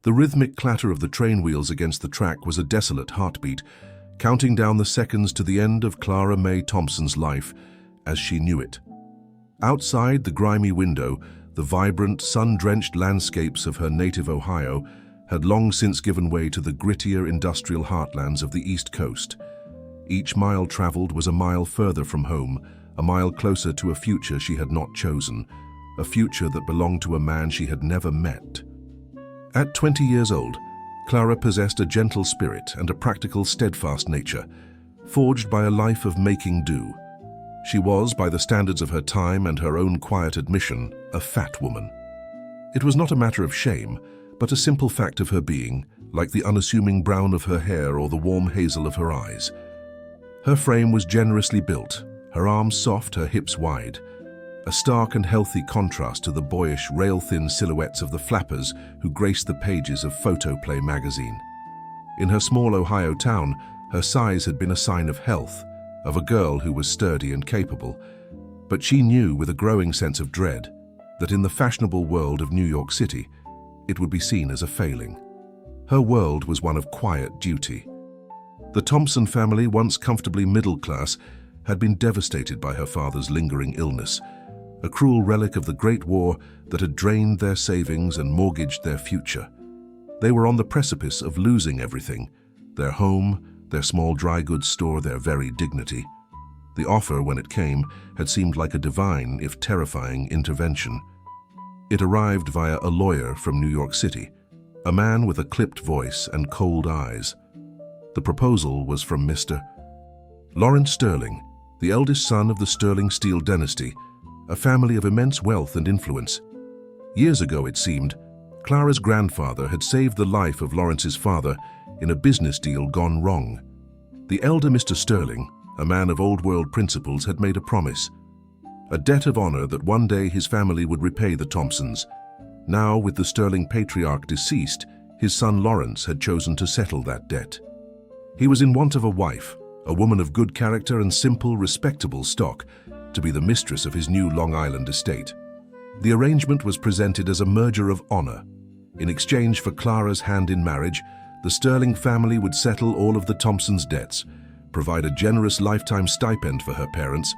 The rhythmic clatter of the train wheels against the track was a desolate heartbeat, counting down the seconds to the end of Clara May Thompson's life as she knew it. Outside the grimy window, the vibrant, sun-drenched landscapes of her native Ohio had long since given way to the grittier industrial heartlands of the East Coast. Each mile traveled was a mile further from home, a mile closer to a future she had not chosen, a future that belonged to a man she had never met. At 20 years old, Clara possessed a gentle spirit and a practical, steadfast nature, forged by a life of making do. She was, by the standards of her time and her own quiet admission, a fat woman. It was not a matter of shame, but a simple fact of her being, like the unassuming brown of her hair or the warm hazel of her eyes. Her frame was generously built, her arms soft, her hips wide, a stark and healthy contrast to the boyish, rail-thin silhouettes of the flappers who graced the pages of Photoplay magazine. In her small Ohio town, her size had been a sign of health, of a girl who was sturdy and capable, but she knew with a growing sense of dread that in the fashionable world of New York City, it would be seen as a failing. Her world was one of quiet duty. The Thompson family, once comfortably middle class, had been devastated by her father's lingering illness, a cruel relic of the Great War that had drained their savings and mortgaged their future. They were on the precipice of losing everything: their home, their small dry goods store, their very dignity. The offer, when it came, had seemed like a divine, if terrifying, intervention. It arrived via a lawyer from New York City, a man with a clipped voice and cold eyes. The proposal was from Mr. Lawrence Sterling, the eldest son of the Sterling Steel dynasty, a family of immense wealth and influence. Years ago, it seemed, Clara's grandfather had saved the life of Lawrence's father in a business deal gone wrong. The elder Mr. Sterling, a man of old-world principles, had made a promise, a debt of honor that one day his family would repay the Thompsons. Now, with the Sterling patriarch deceased, his son Lawrence had chosen to settle that debt. He was in want of a wife, a woman of good character and simple, respectable stock, to be the mistress of his new Long Island estate. The arrangement was presented as a merger of honor. In exchange for Clara's hand in marriage, the Sterling family would settle all of the Thompsons' debts, provide a generous lifetime stipend for her parents,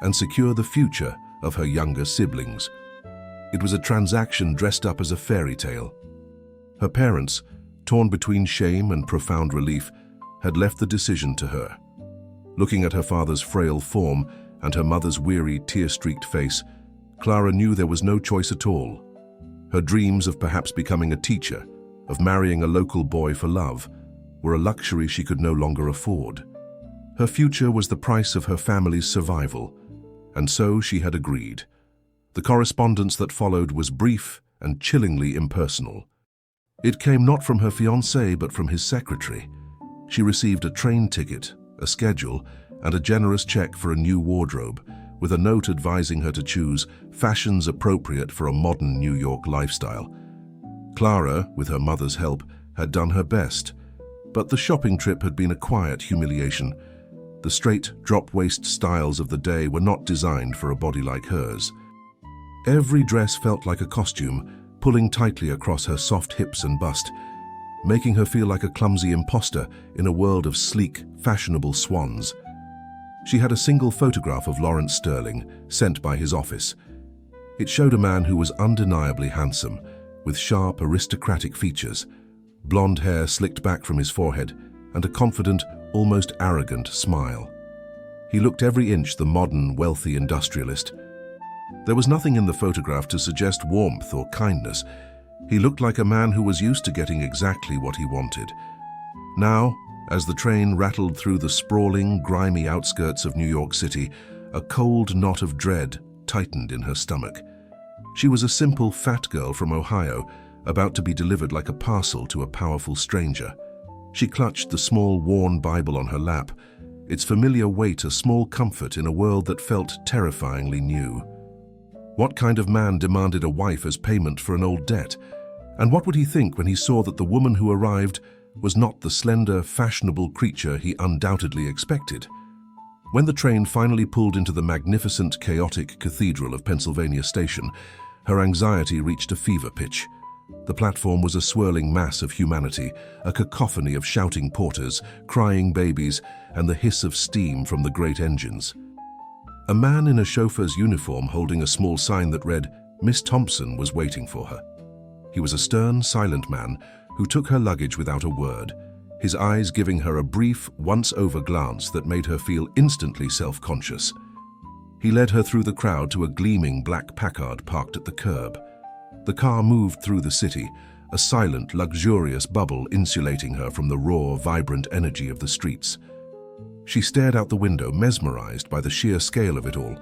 and secure the future of her younger siblings. It was a transaction dressed up as a fairy tale. Her parents, torn between shame and profound relief, had left the decision to her. Looking at her father's frail form and her mother's weary, tear-streaked face, Clara knew there was no choice at all. Her dreams of perhaps becoming a teacher, of marrying a local boy for love, were a luxury she could no longer afford. Her future was the price of her family's survival, and so she had agreed. The correspondence that followed was brief and chillingly impersonal. It came not from her fiancé, but from his secretary. She received a train ticket, a schedule, and a generous check for a new wardrobe, with a note advising her to choose fashions appropriate for a modern New York lifestyle. Clara, with her mother's help, had done her best, but the shopping trip had been a quiet humiliation. The straight, drop-waist styles of the day were not designed for a body like hers. Every dress felt like a costume, pulling tightly across her soft hips and bust, making her feel like a clumsy imposter in a world of sleek, fashionable swans. She had a single photograph of Lawrence Sterling, sent by his office. It showed a man who was undeniably handsome, with sharp, aristocratic features, blonde hair slicked back from his forehead, and a confident, almost arrogant smile. He looked every inch the modern, wealthy industrialist. There was nothing in the photograph to suggest warmth or kindness. He looked like a man who was used to getting exactly what he wanted. Now, as the train rattled through the sprawling, grimy outskirts of New York City, a cold knot of dread tightened in her stomach. She was a simple, fat girl from Ohio, about to be delivered like a parcel to a powerful stranger. She clutched the small, worn Bible on her lap, its familiar weight a small comfort in a world that felt terrifyingly new. What kind of man demanded a wife as payment for an old debt? And what would he think when he saw that the woman who arrived was not the slender, fashionable creature he undoubtedly expected? When the train finally pulled into the magnificent, chaotic cathedral of Pennsylvania Station, her anxiety reached a fever pitch. The platform was a swirling mass of humanity, a cacophony of shouting porters, crying babies, and the hiss of steam from the great engines. A man in a chauffeur's uniform holding a small sign that read, "Miss Thompson," was waiting for her. He was a stern, silent man who took her luggage without a word, his eyes giving her a brief, once-over glance that made her feel instantly self-conscious. He led her through the crowd to a gleaming black Packard parked at the curb. The car moved through the city, a silent, luxurious bubble insulating her from the raw, vibrant energy of the streets. She stared out the window, mesmerized by the sheer scale of it all,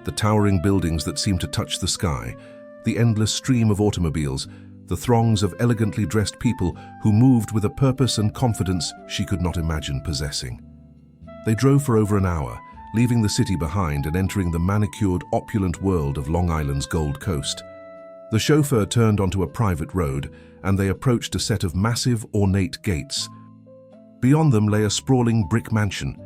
the towering buildings that seemed to touch the sky, the endless stream of automobiles, the throngs of elegantly dressed people who moved with a purpose and confidence she could not imagine possessing. They drove for over an hour, leaving the city behind and entering the manicured, opulent world of Long Island's Gold Coast. The chauffeur turned onto a private road, and they approached a set of massive, ornate gates. Beyond them lay a sprawling brick mansion,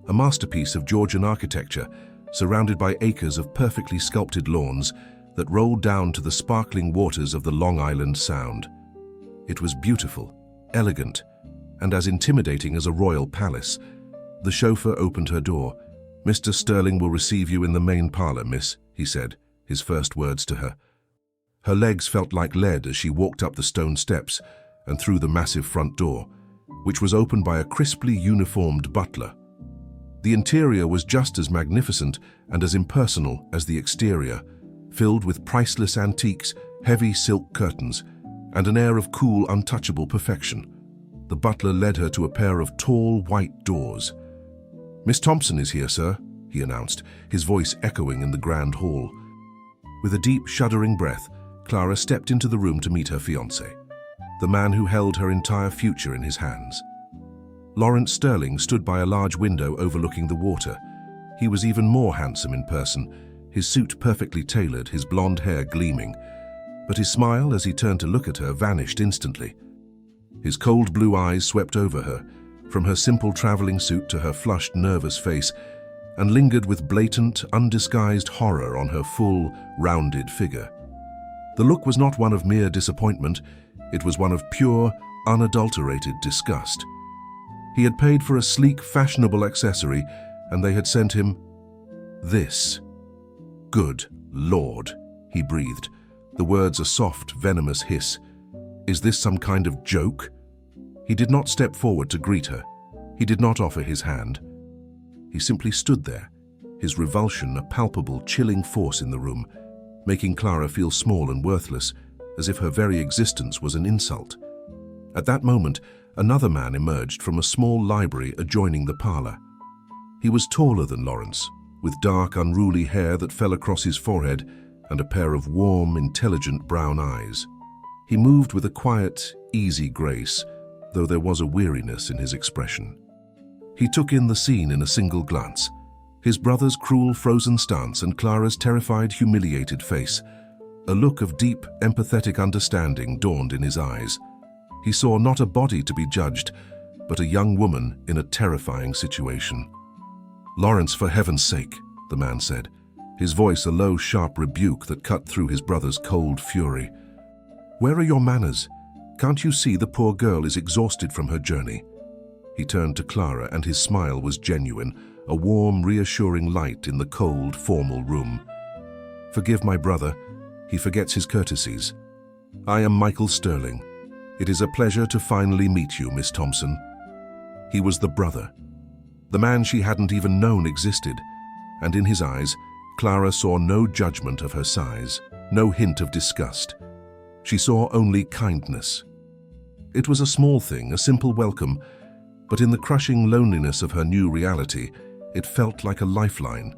a masterpiece of Georgian architecture, surrounded by acres of perfectly sculpted lawns that rolled down to the sparkling waters of the Long Island Sound. It was beautiful, elegant, and as intimidating as a royal palace. The chauffeur opened her door. "Mr. Sterling will receive you in the main parlor, miss," he said, his first words to her. Her legs felt like lead as she walked up the stone steps and through the massive front door, which was opened by a crisply uniformed butler. The interior was just as magnificent and as impersonal as the exterior, filled with priceless antiques, heavy silk curtains, and an air of cool, untouchable perfection. The butler led her to a pair of tall, white doors. "Miss Thompson is here, sir," he announced, his voice echoing in the grand hall. With a deep, shuddering breath, Clara stepped into the room to meet her fiancé, the man who held her entire future in his hands. Lawrence Sterling stood by a large window overlooking the water. He was even more handsome in person, his suit perfectly tailored, his blonde hair gleaming. But his smile, as he turned to look at her, vanished instantly. His cold blue eyes swept over her, from her simple traveling suit to her flushed, nervous face, and lingered with blatant, undisguised horror on her full, rounded figure. The look was not one of mere disappointment, it was one of pure, unadulterated disgust. He had paid for a sleek, fashionable accessory, and they had sent him this. "Good Lord," he breathed, the words a soft, venomous hiss. "Is this some kind of joke?" He did not step forward to greet her. He did not offer his hand. He simply stood there, his revulsion a palpable, chilling force in the room, making Clara feel small and worthless, as if her very existence was an insult. At that moment, another man emerged from a small library adjoining the parlor. He was taller than Lawrence, with dark, unruly hair that fell across his forehead and a pair of warm, intelligent brown eyes. He moved with a quiet, easy grace, though there was a weariness in his expression. He took in the scene in a single glance, his brother's cruel, frozen stance and Clara's terrified, humiliated face. A look of deep, empathetic understanding dawned in his eyes. He saw not a body to be judged, but a young woman in a terrifying situation. "Lawrence, for heaven's sake," the man said, his voice a low, sharp rebuke that cut through his brother's cold fury. "Where are your manners? Can't you see the poor girl is exhausted from her journey?" He turned to Clara, and his smile was genuine, a warm, reassuring light in the cold, formal room. "Forgive my brother. He forgets his courtesies. I am Michael Sterling. It is a pleasure to finally meet you, Miss Thompson." He was the brother, the man she hadn't even known existed, and in his eyes, Clara saw no judgment of her size, no hint of disgust. She saw only kindness. It was a small thing, a simple welcome, but in the crushing loneliness of her new reality, it felt like a lifeline.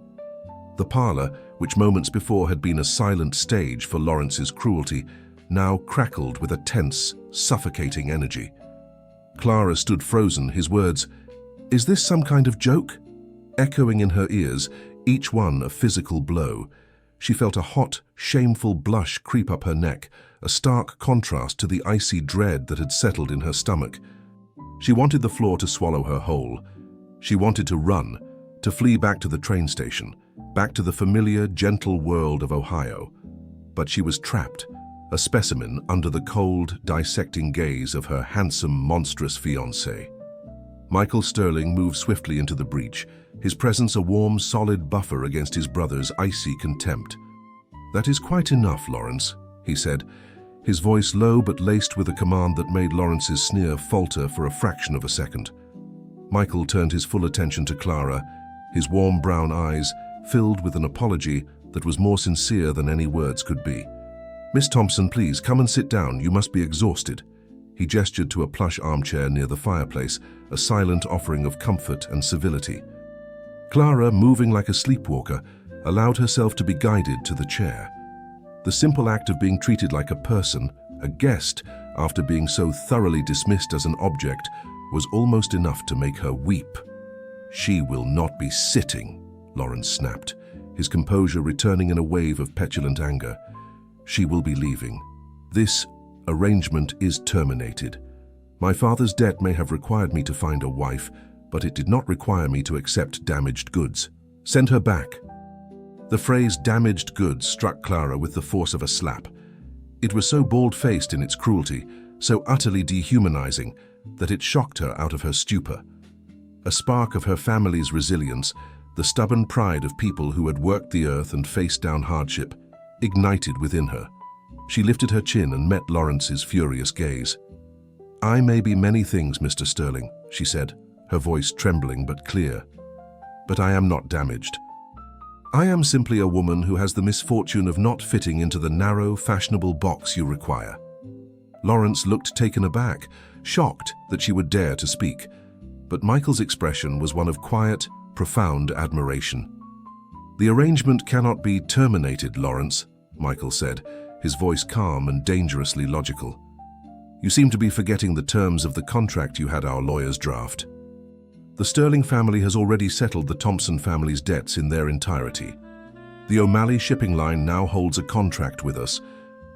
The parlor, which moments before had been a silent stage for Lawrence's cruelty, now crackled with a tense, suffocating energy. Clara stood frozen, his words, "Is this some kind of joke?" echoing in her ears, each one a physical blow. She felt a hot, shameful blush creep up her neck, a stark contrast to the icy dread that had settled in her stomach. She wanted the floor to swallow her whole. She wanted to run, to flee back to the train station, back to the familiar, gentle world of Ohio. But she was trapped, a specimen under the cold, dissecting gaze of her handsome, monstrous fiancé. Michael Sterling moved swiftly into the breach, his presence a warm, solid buffer against his brother's icy contempt. "That is quite enough, Lawrence," he said, his voice low but laced with a command that made Lawrence's sneer falter for a fraction of a second. Michael turned his full attention to Clara, his warm brown eyes filled with an apology that was more sincere than any words could be. "Miss Thompson, please, come and sit down. You must be exhausted." He gestured to a plush armchair near the fireplace, a silent offering of comfort and civility. Clara, moving like a sleepwalker, allowed herself to be guided to the chair. The simple act of being treated like a person, a guest, after being so thoroughly dismissed as an object, was almost enough to make her weep. "She will not be sitting," Lawrence snapped, his composure returning in a wave of petulant anger. "She will be leaving. This arrangement is terminated. My father's debt may have required me to find a wife, but it did not require me to accept damaged goods. Send her back." The phrase "damaged goods" struck Clara with the force of a slap. It was so bald-faced in its cruelty, so utterly dehumanizing, that it shocked her out of her stupor. A spark of her family's resilience, the stubborn pride of people who had worked the earth and faced down hardship, ignited within her. She lifted her chin and met Lawrence's furious gaze. "I may be many things, Mr. Sterling," she said, her voice trembling but clear. "But I am not damaged. I am simply a woman who has the misfortune of not fitting into the narrow, fashionable box you require." Lawrence looked taken aback, shocked that she would dare to speak. But Michael's expression was one of quiet, profound admiration. "The arrangement cannot be terminated, Lawrence," Michael said, his voice calm and dangerously logical. "You seem to be forgetting the terms of the contract you had our lawyers draft. The Sterling family has already settled the Thompson family's debts in their entirety. The O'Malley shipping line now holds a contract with us.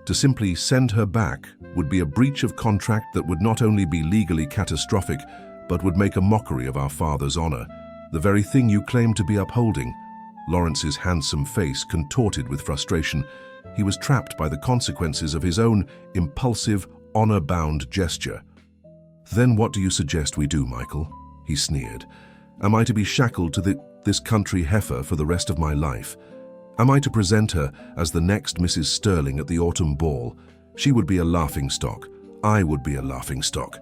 To simply send her back would be a breach of contract that would not only be legally catastrophic, but would make a mockery of our father's honor, the very thing you claim to be upholding." Lawrence's handsome face contorted with frustration. He was trapped by the consequences of his own impulsive, honor-bound gesture. "Then what do you suggest we do, Michael?" he sneered. "Am I to be shackled to this country heifer for the rest of my life? Am I to present her as the next Mrs. Sterling at the autumn ball? She would be a laughingstock. I would be a laughingstock."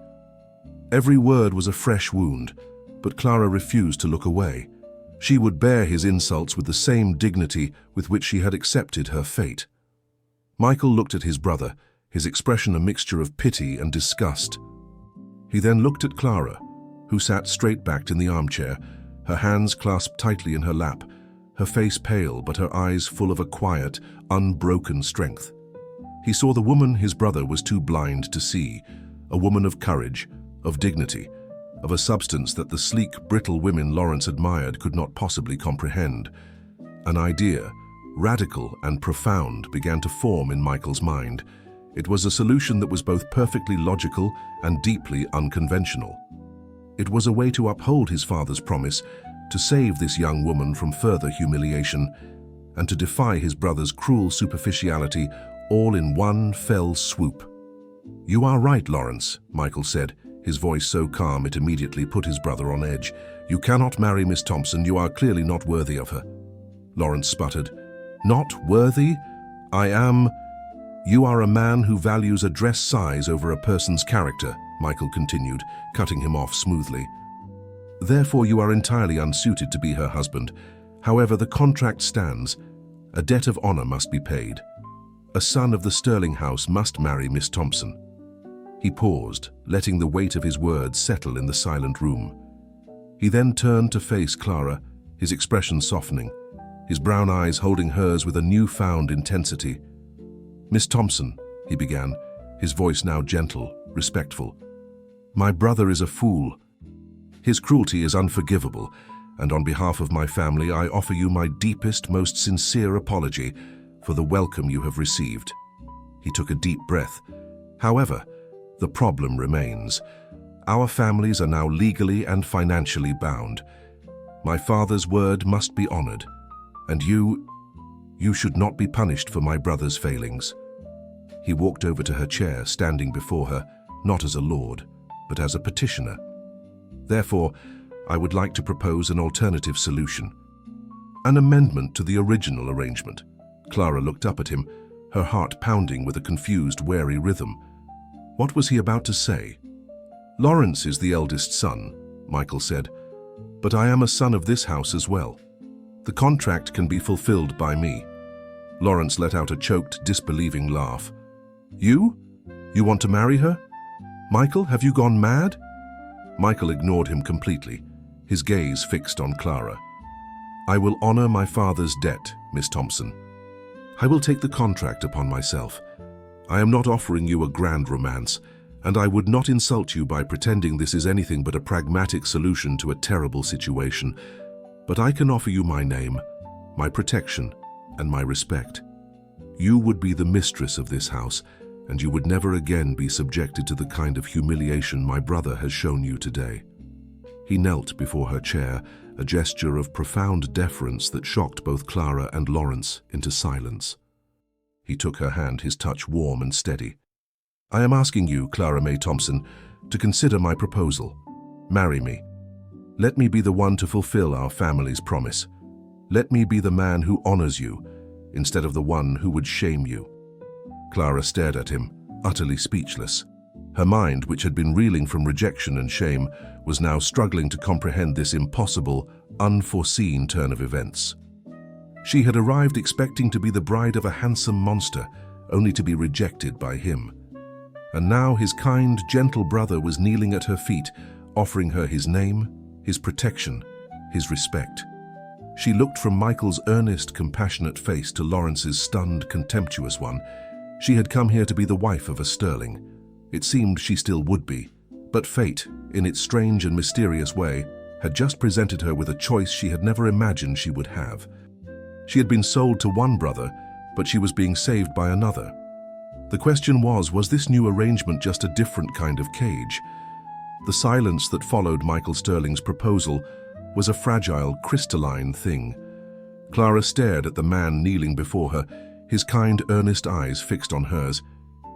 Every word was a fresh wound, but Clara refused to look away. She would bear his insults with the same dignity with which she had accepted her fate. Michael looked at his brother, his expression a mixture of pity and disgust. He then looked at Clara, who sat straight-backed in the armchair, her hands clasped tightly in her lap, her face pale but her eyes full of a quiet, unbroken strength. He saw the woman his brother was too blind to see, a woman of courage, of dignity, of a substance that the sleek, brittle women Lawrence admired could not possibly comprehend. An idea, radical and profound, began to form in Michael's mind. It was a solution that was both perfectly logical and deeply unconventional. It was a way to uphold his father's promise, to save this young woman from further humiliation, and to defy his brother's cruel superficiality, all in one fell swoop. "You are right, Lawrence," Michael said, his voice so calm it immediately put his brother on edge. "You cannot marry Miss Thompson. You are clearly not worthy of her." Lawrence sputtered. "Not worthy? I am—" "You are a man who values a dress size over a person's character," Michael continued, cutting him off smoothly. "Therefore you are entirely unsuited to be her husband. However, the contract stands. A debt of honor must be paid. A son of the Sterling house must marry Miss Thompson." He paused, letting the weight of his words settle in the silent room. He then turned to face Clara, his expression softening, his brown eyes holding hers with a newfound intensity. "Miss Thompson," he began, his voice now gentle, respectful. "My brother is a fool. His cruelty is unforgivable, and on behalf of my family I offer you my deepest, most sincere apology for the welcome you have received." He took a deep breath. "However, the problem remains. Our families are now legally and financially bound. My father's word must be honored, and you should not be punished for my brother's failings." He walked over to her chair, standing before her, not as a lord, but as a petitioner. Therefore, I would like to propose an alternative solution. An amendment to the original arrangement. Clara looked up at him, her heart pounding with a confused, wary rhythm. What was he about to say? Lawrence is the eldest son, Michael said, but I am a son of this house as well. The contract can be fulfilled by me. Lawrence let out a choked, disbelieving laugh. You? You want to marry her? Michael, have you gone mad? Michael ignored him completely, his gaze fixed on Clara. I will honor my father's debt, Miss Thompson. I will take the contract upon myself. I am not offering you a grand romance, and I would not insult you by pretending this is anything but a pragmatic solution to a terrible situation. But I can offer you my name, my protection, and my respect. You would be the mistress of this house, and you would never again be subjected to the kind of humiliation my brother has shown you today. He knelt before her chair, a gesture of profound deference that shocked both Clara and Lawrence into silence. He took her hand, his touch warm and steady. I am asking you, Clara May Thompson, to consider my proposal. Marry me. Let me be the one to fulfill our family's promise. Let me be the man who honors you, instead of the one who would shame you. Clara stared at him, utterly speechless. Her mind, which had been reeling from rejection and shame, was now struggling to comprehend this impossible, unforeseen turn of events. She had arrived expecting to be the bride of a handsome monster, only to be rejected by him. And now his kind, gentle brother was kneeling at her feet, offering her his name, his protection, his respect. She looked from Michael's earnest, compassionate face to Lawrence's stunned, contemptuous one. She had come here to be the wife of a sterling. It seemed she still would be, but fate, in its strange and mysterious way, had just presented her with a choice she had never imagined she would have. She had been sold to one brother, but she was being saved by another. The question was this new arrangement just a different kind of cage? The silence that followed Michael Sterling's proposal was a fragile, crystalline thing. Clara stared at the man kneeling before her, his kind, earnest eyes fixed on hers.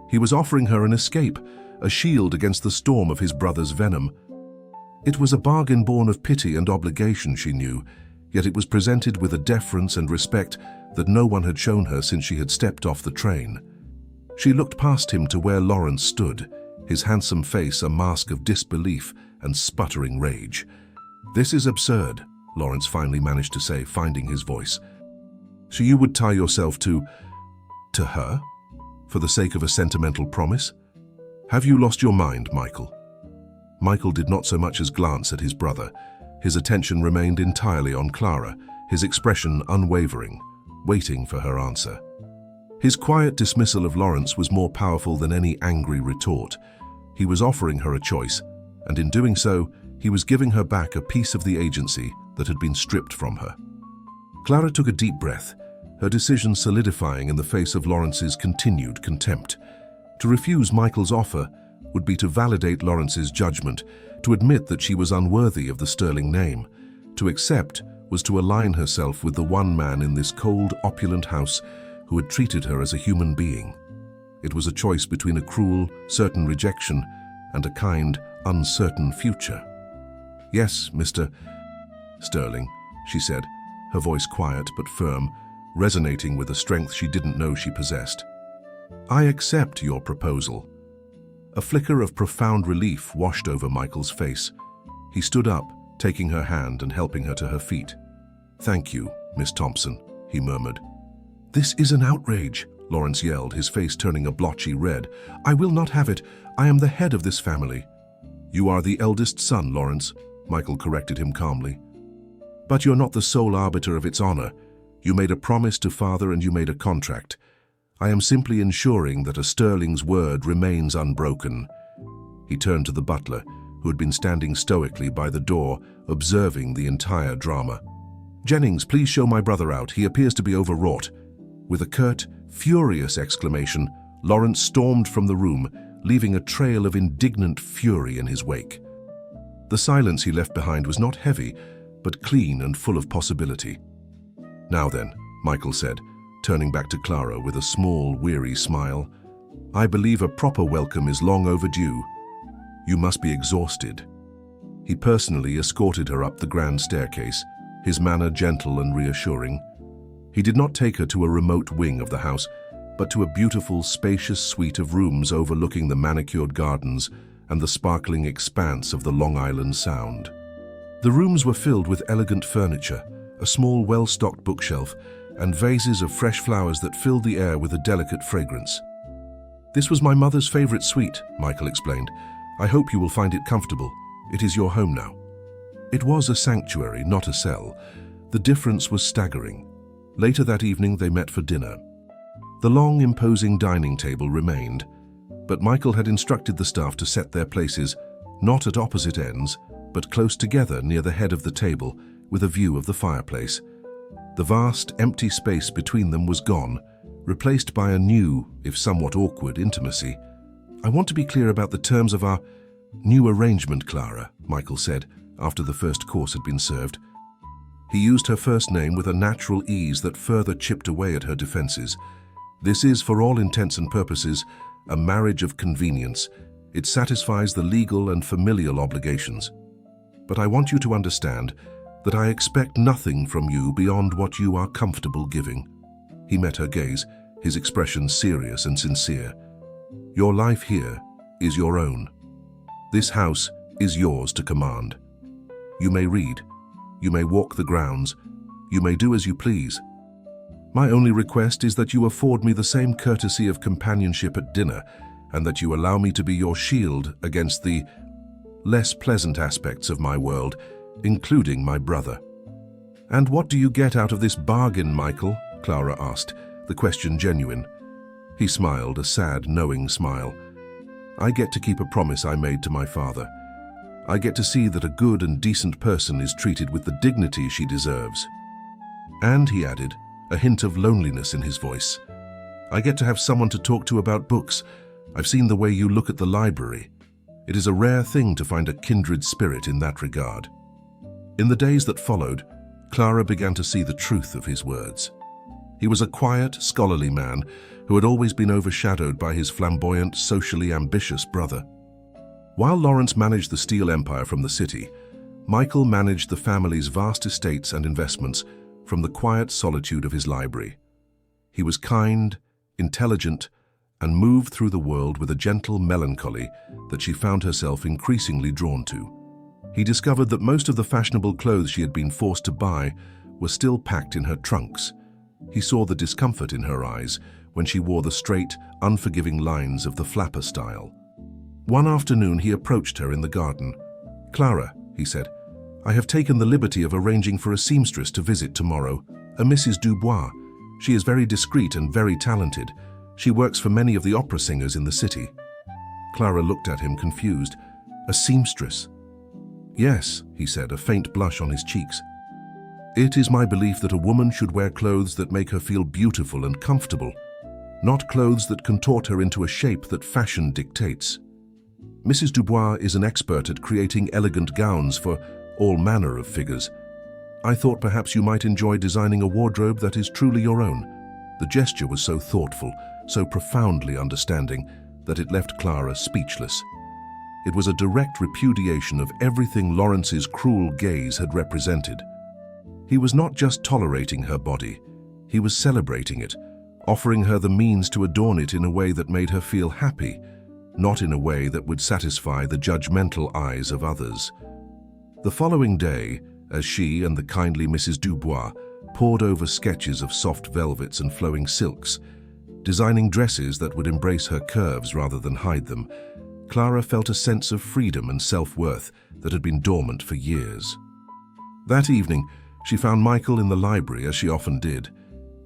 He was offering her an escape, a shield against the storm of his brother's venom. It was a bargain born of pity and obligation, she knew, yet it was presented with a deference and respect that no one had shown her since she had stepped off the train. She looked past him to where Lawrence stood, his handsome face a mask of disbelief and sputtering rage. This is absurd, Lawrence finally managed to say, finding his voice. So you would tie yourself to her? For the sake of a sentimental promise? Have you lost your mind, Michael? Michael did not so much as glance at his brother. His attention remained entirely on Clara, his expression unwavering, waiting for her answer. His quiet dismissal of Lawrence was more powerful than any angry retort. He was offering her a choice, and in doing so, he was giving her back a piece of the agency that had been stripped from her. Clara took a deep breath, her decision solidifying in the face of Lawrence's continued contempt. To refuse Michael's offer would be to validate Lawrence's judgment, to admit that she was unworthy of the sterling name. To accept was to align herself with the one man in this cold, opulent house who had treated her as a human being. It was a choice between a cruel, certain rejection and a kind, uncertain future. Yes, Mr. Sterling, she said, her voice quiet but firm, resonating with a strength she didn't know she possessed. I accept your proposal. A flicker of profound relief washed over Michael's face. He stood up, taking her hand and helping her to her feet. Thank you, Miss Thompson, he murmured. This is an outrage, Lawrence yelled, his face turning a blotchy red. I will not have it. I am the head of this family. You are the eldest son, Lawrence, Michael corrected him calmly. But you're not the sole arbiter of its honor. You made a promise to father and you made a contract. I am simply ensuring that a sterling's word remains unbroken. He turned to the butler, who had been standing stoically by the door, observing the entire drama. Jennings, please show my brother out. He appears to be overwrought. With a curt, furious exclamation, Lawrence stormed from the room, leaving a trail of indignant fury in his wake. The silence he left behind was not heavy, but clean and full of possibility. Now then, Michael said, turning back to Clara with a small, weary smile, I believe a proper welcome is long overdue. You must be exhausted." He personally escorted her up the grand staircase, his manner gentle and reassuring. He did not take her to a remote wing of the house, but to a beautiful, spacious suite of rooms overlooking the manicured gardens and the sparkling expanse of the Long Island Sound. The rooms were filled with elegant furniture, a small, well-stocked bookshelf, and vases of fresh flowers that filled the air with a delicate fragrance. "This was my mother's favorite suite," Michael explained. "I hope you will find it comfortable. It is your home now." It was a sanctuary, not a cell. The difference was staggering. Later that evening, they met for dinner. The long, imposing dining table remained, but Michael had instructed the staff to set their places, not at opposite ends, but close together near the head of the table, with a view of the fireplace. The vast, empty space between them was gone, replaced by a new, if somewhat awkward, intimacy. "I want to be clear about the terms of our new arrangement, Clara," Michael said, after the first course had been served. He used her first name with a natural ease that further chipped away at her defenses. "This is, for all intents and purposes, a marriage of convenience. It satisfies the legal and familial obligations. But I want you to understand that I expect nothing from you beyond what you are comfortable giving." He met her gaze, his expression serious and sincere. "Your life here is your own. This house is yours to command. You may read, you may walk the grounds, you may do as you please. My only request is that you afford me the same courtesy of companionship at dinner, and that you allow me to be your shield against the less pleasant aspects of my world, including my brother." "And what do you get out of this bargain, Michael?" Clara asked, the question genuine. He smiled, a sad, knowing smile. "I get to keep a promise I made to my father. I get to see that a good and decent person is treated with the dignity she deserves." And, he added, a hint of loneliness in his voice, "I get to have someone to talk to about books. I've seen the way you look at the library. It is a rare thing to find a kindred spirit in that regard." In the days that followed, Clara began to see the truth of his words. He was a quiet, scholarly man who had always been overshadowed by his flamboyant, socially ambitious brother. While Lawrence managed the steel empire from the city, Michael managed the family's vast estates and investments from the quiet solitude of his library. He was kind, intelligent, and moved through the world with a gentle melancholy that she found herself increasingly drawn to. He discovered that most of the fashionable clothes she had been forced to buy were still packed in her trunks. He saw the discomfort in her eyes when she wore the straight, unforgiving lines of the flapper style. One afternoon he approached her in the garden. "Clara," he said, "I have taken the liberty of arranging for a seamstress to visit tomorrow, a Mrs. Dubois. She is very discreet and very talented. She works for many of the opera singers in the city." Clara looked at him confused. "A seamstress?" "Yes," he said, a faint blush on his cheeks. "It is my belief that a woman should wear clothes that make her feel beautiful and comfortable, not clothes that contort her into a shape that fashion dictates. Mrs. Dubois is an expert at creating elegant gowns for all manner of figures. I thought perhaps you might enjoy designing a wardrobe that is truly your own." The gesture was so thoughtful, so profoundly understanding, that it left Clara speechless. It was a direct repudiation of everything Lawrence's cruel gaze had represented. He was not just tolerating her body, he was celebrating it, offering her the means to adorn it in a way that made her feel happy, not in a way that would satisfy the judgmental eyes of others. The following day, as she and the kindly Mrs. Dubois pored over sketches of soft velvets and flowing silks, designing dresses that would embrace her curves rather than hide them, Clara felt a sense of freedom and self-worth that had been dormant for years. That evening, she found Michael in the library, as she often did.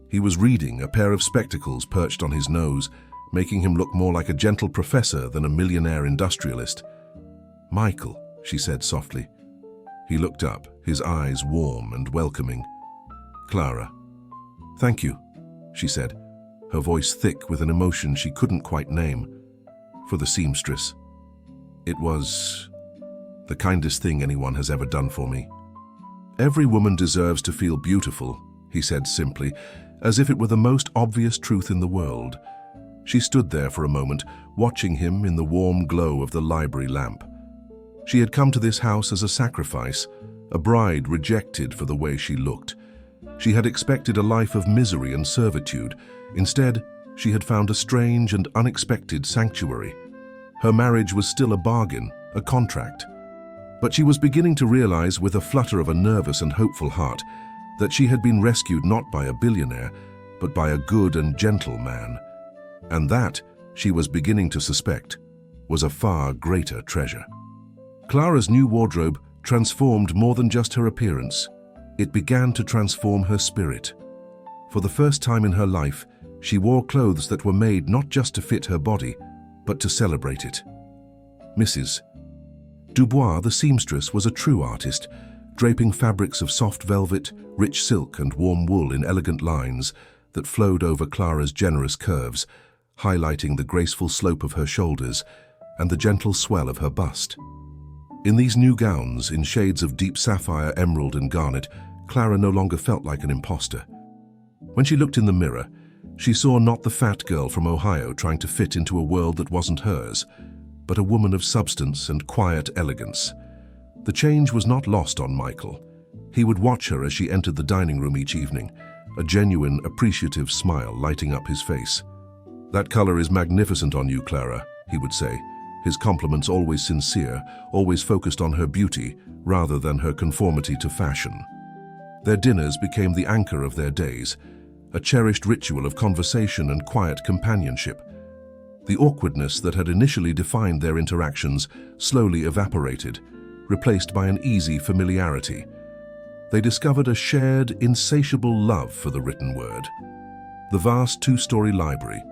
He was reading, a pair of spectacles perched on his nose, making him look more like a gentle professor than a millionaire industrialist. "Michael," she said softly. He looked up, his eyes warm and welcoming. "Clara." "Thank you," she said, her voice thick with an emotion she couldn't quite name. "For the seamstress. It was the kindest thing anyone has ever done for me." "Every woman deserves to feel beautiful," he said simply, as if it were the most obvious truth in the world. She stood there for a moment, watching him in the warm glow of the library lamp. She had come to this house as a sacrifice, a bride rejected for the way she looked. She had expected a life of misery and servitude. Instead, she had found a strange and unexpected sanctuary. Her marriage was still a bargain, a contract. But she was beginning to realize, with a flutter of a nervous and hopeful heart, that she had been rescued not by a billionaire, but by a good and gentle man. And that, she was beginning to suspect, was a far greater treasure. Clara's new wardrobe transformed more than just her appearance. It began to transform her spirit. For the first time in her life, she wore clothes that were made not just to fit her body, but to celebrate it. Mrs. Dubois, the seamstress, was a true artist, draping fabrics of soft velvet, rich silk and warm wool in elegant lines that flowed over Clara's generous curves, highlighting the graceful slope of her shoulders and the gentle swell of her bust. In these new gowns, in shades of deep sapphire, emerald and garnet, Clara no longer felt like an imposter. When she looked in the mirror, she saw not the fat girl from Ohio trying to fit into a world that wasn't hers, but a woman of substance and quiet elegance. The change was not lost on Michael. He would watch her as she entered the dining room each evening, a genuine, appreciative smile lighting up his face. "That color is magnificent on you, Clara," he would say, his compliments always sincere, always focused on her beauty rather than her conformity to fashion. Their dinners became the anchor of their days, a cherished ritual of conversation and quiet companionship. The awkwardness that had initially defined their interactions slowly evaporated, replaced by an easy familiarity. They discovered a shared, insatiable love for the written word. The vast two-story library,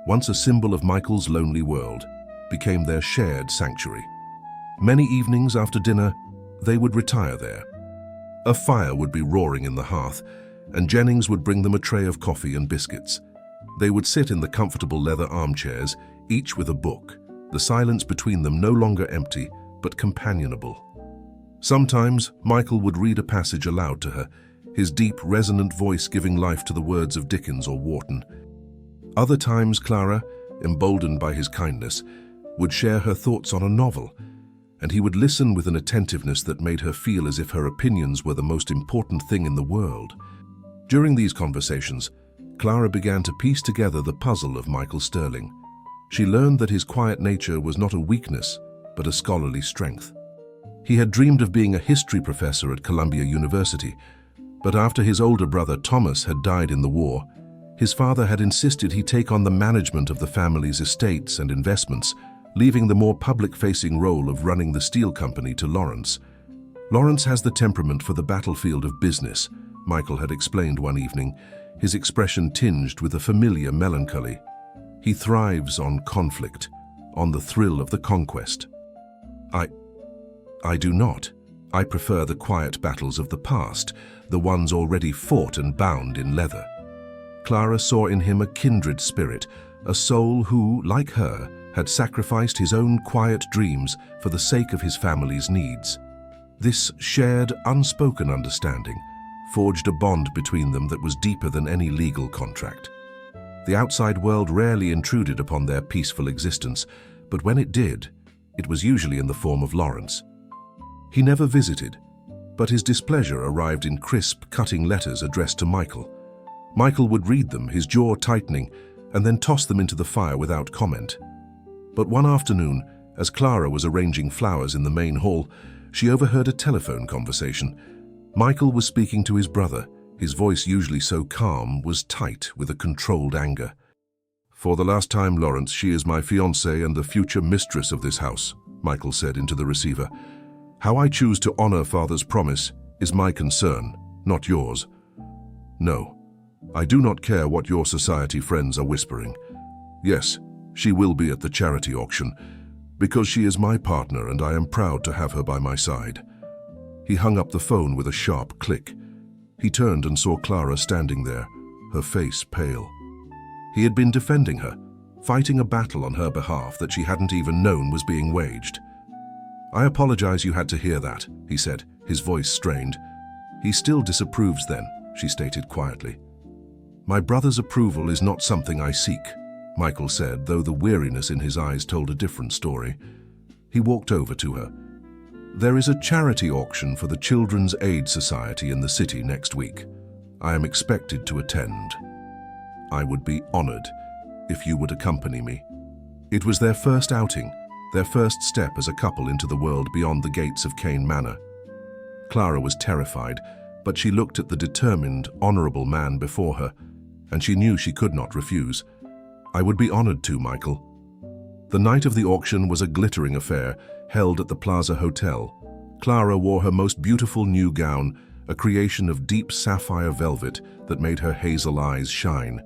once a symbol of Michael's lonely world, became their shared sanctuary. Many evenings after dinner, they would retire there. A fire would be roaring in the hearth, and Jennings would bring them a tray of coffee and biscuits. They would sit in the comfortable leather armchairs, each with a book, the silence between them no longer empty, but companionable. Sometimes, Michael would read a passage aloud to her, his deep, resonant voice giving life to the words of Dickens or Warton. Other times, Clara, emboldened by his kindness, would share her thoughts on a novel, and he would listen with an attentiveness that made her feel as if her opinions were the most important thing in the world. During these conversations, Clara began to piece together the puzzle of Michael Sterling. She learned that his quiet nature was not a weakness, but a scholarly strength. He had dreamed of being a history professor at Columbia University, but after his older brother Thomas had died in the war, his father had insisted he take on the management of the family's estates and investments, leaving the more public-facing role of running the steel company to Lawrence. "Lawrence has the temperament for the battlefield of business," Michael had explained one evening, his expression tinged with a familiar melancholy. "He thrives on conflict, on the thrill of the conquest. I do not. I prefer the quiet battles of the past, the ones already fought and bound in leather." Clara saw in him a kindred spirit, a soul who, like her, had sacrificed his own quiet dreams for the sake of his family's needs. This shared, unspoken understanding forged a bond between them that was deeper than any legal contract. The outside world rarely intruded upon their peaceful existence, but when it did, it was usually in the form of Lawrence. He never visited, but his displeasure arrived in crisp, cutting letters addressed to Michael. Michael would read them, his jaw tightening, and then toss them into the fire without comment. But one afternoon, as Clara was arranging flowers in the main hall, she overheard a telephone conversation. Michael was speaking to his brother. His voice, usually so calm, was tight with a controlled anger. "For the last time, Lawrence, she is my fiancée and the future mistress of this house," Michael said into the receiver. "How I choose to honor Father's promise is my concern, not yours. No, I do not care what your society friends are whispering. Yes, she will be at the charity auction, because she is my partner and I am proud to have her by my side." He hung up the phone with a sharp click. He turned and saw Clara standing there, her face pale. He had been defending her, fighting a battle on her behalf that she hadn't even known was being waged. "I apologize you had to hear that," he said, his voice strained. "He still disapproves then," she stated quietly. "My brother's approval is not something I seek," Michael said, though the weariness in his eyes told a different story. He walked over to her. "There is a charity auction for the Children's Aid Society in the city next week. I am expected to attend. I would be honored if you would accompany me." It was their first outing, their first step as a couple into the world beyond the gates of Kane Manor. Clara was terrified, but she looked at the determined, honorable man before her, and she knew she could not refuse. "I would be honored to, Michael." The night of the auction was a glittering affair, held at the Plaza Hotel. Clara wore her most beautiful new gown, a creation of deep sapphire velvet that made her hazel eyes shine.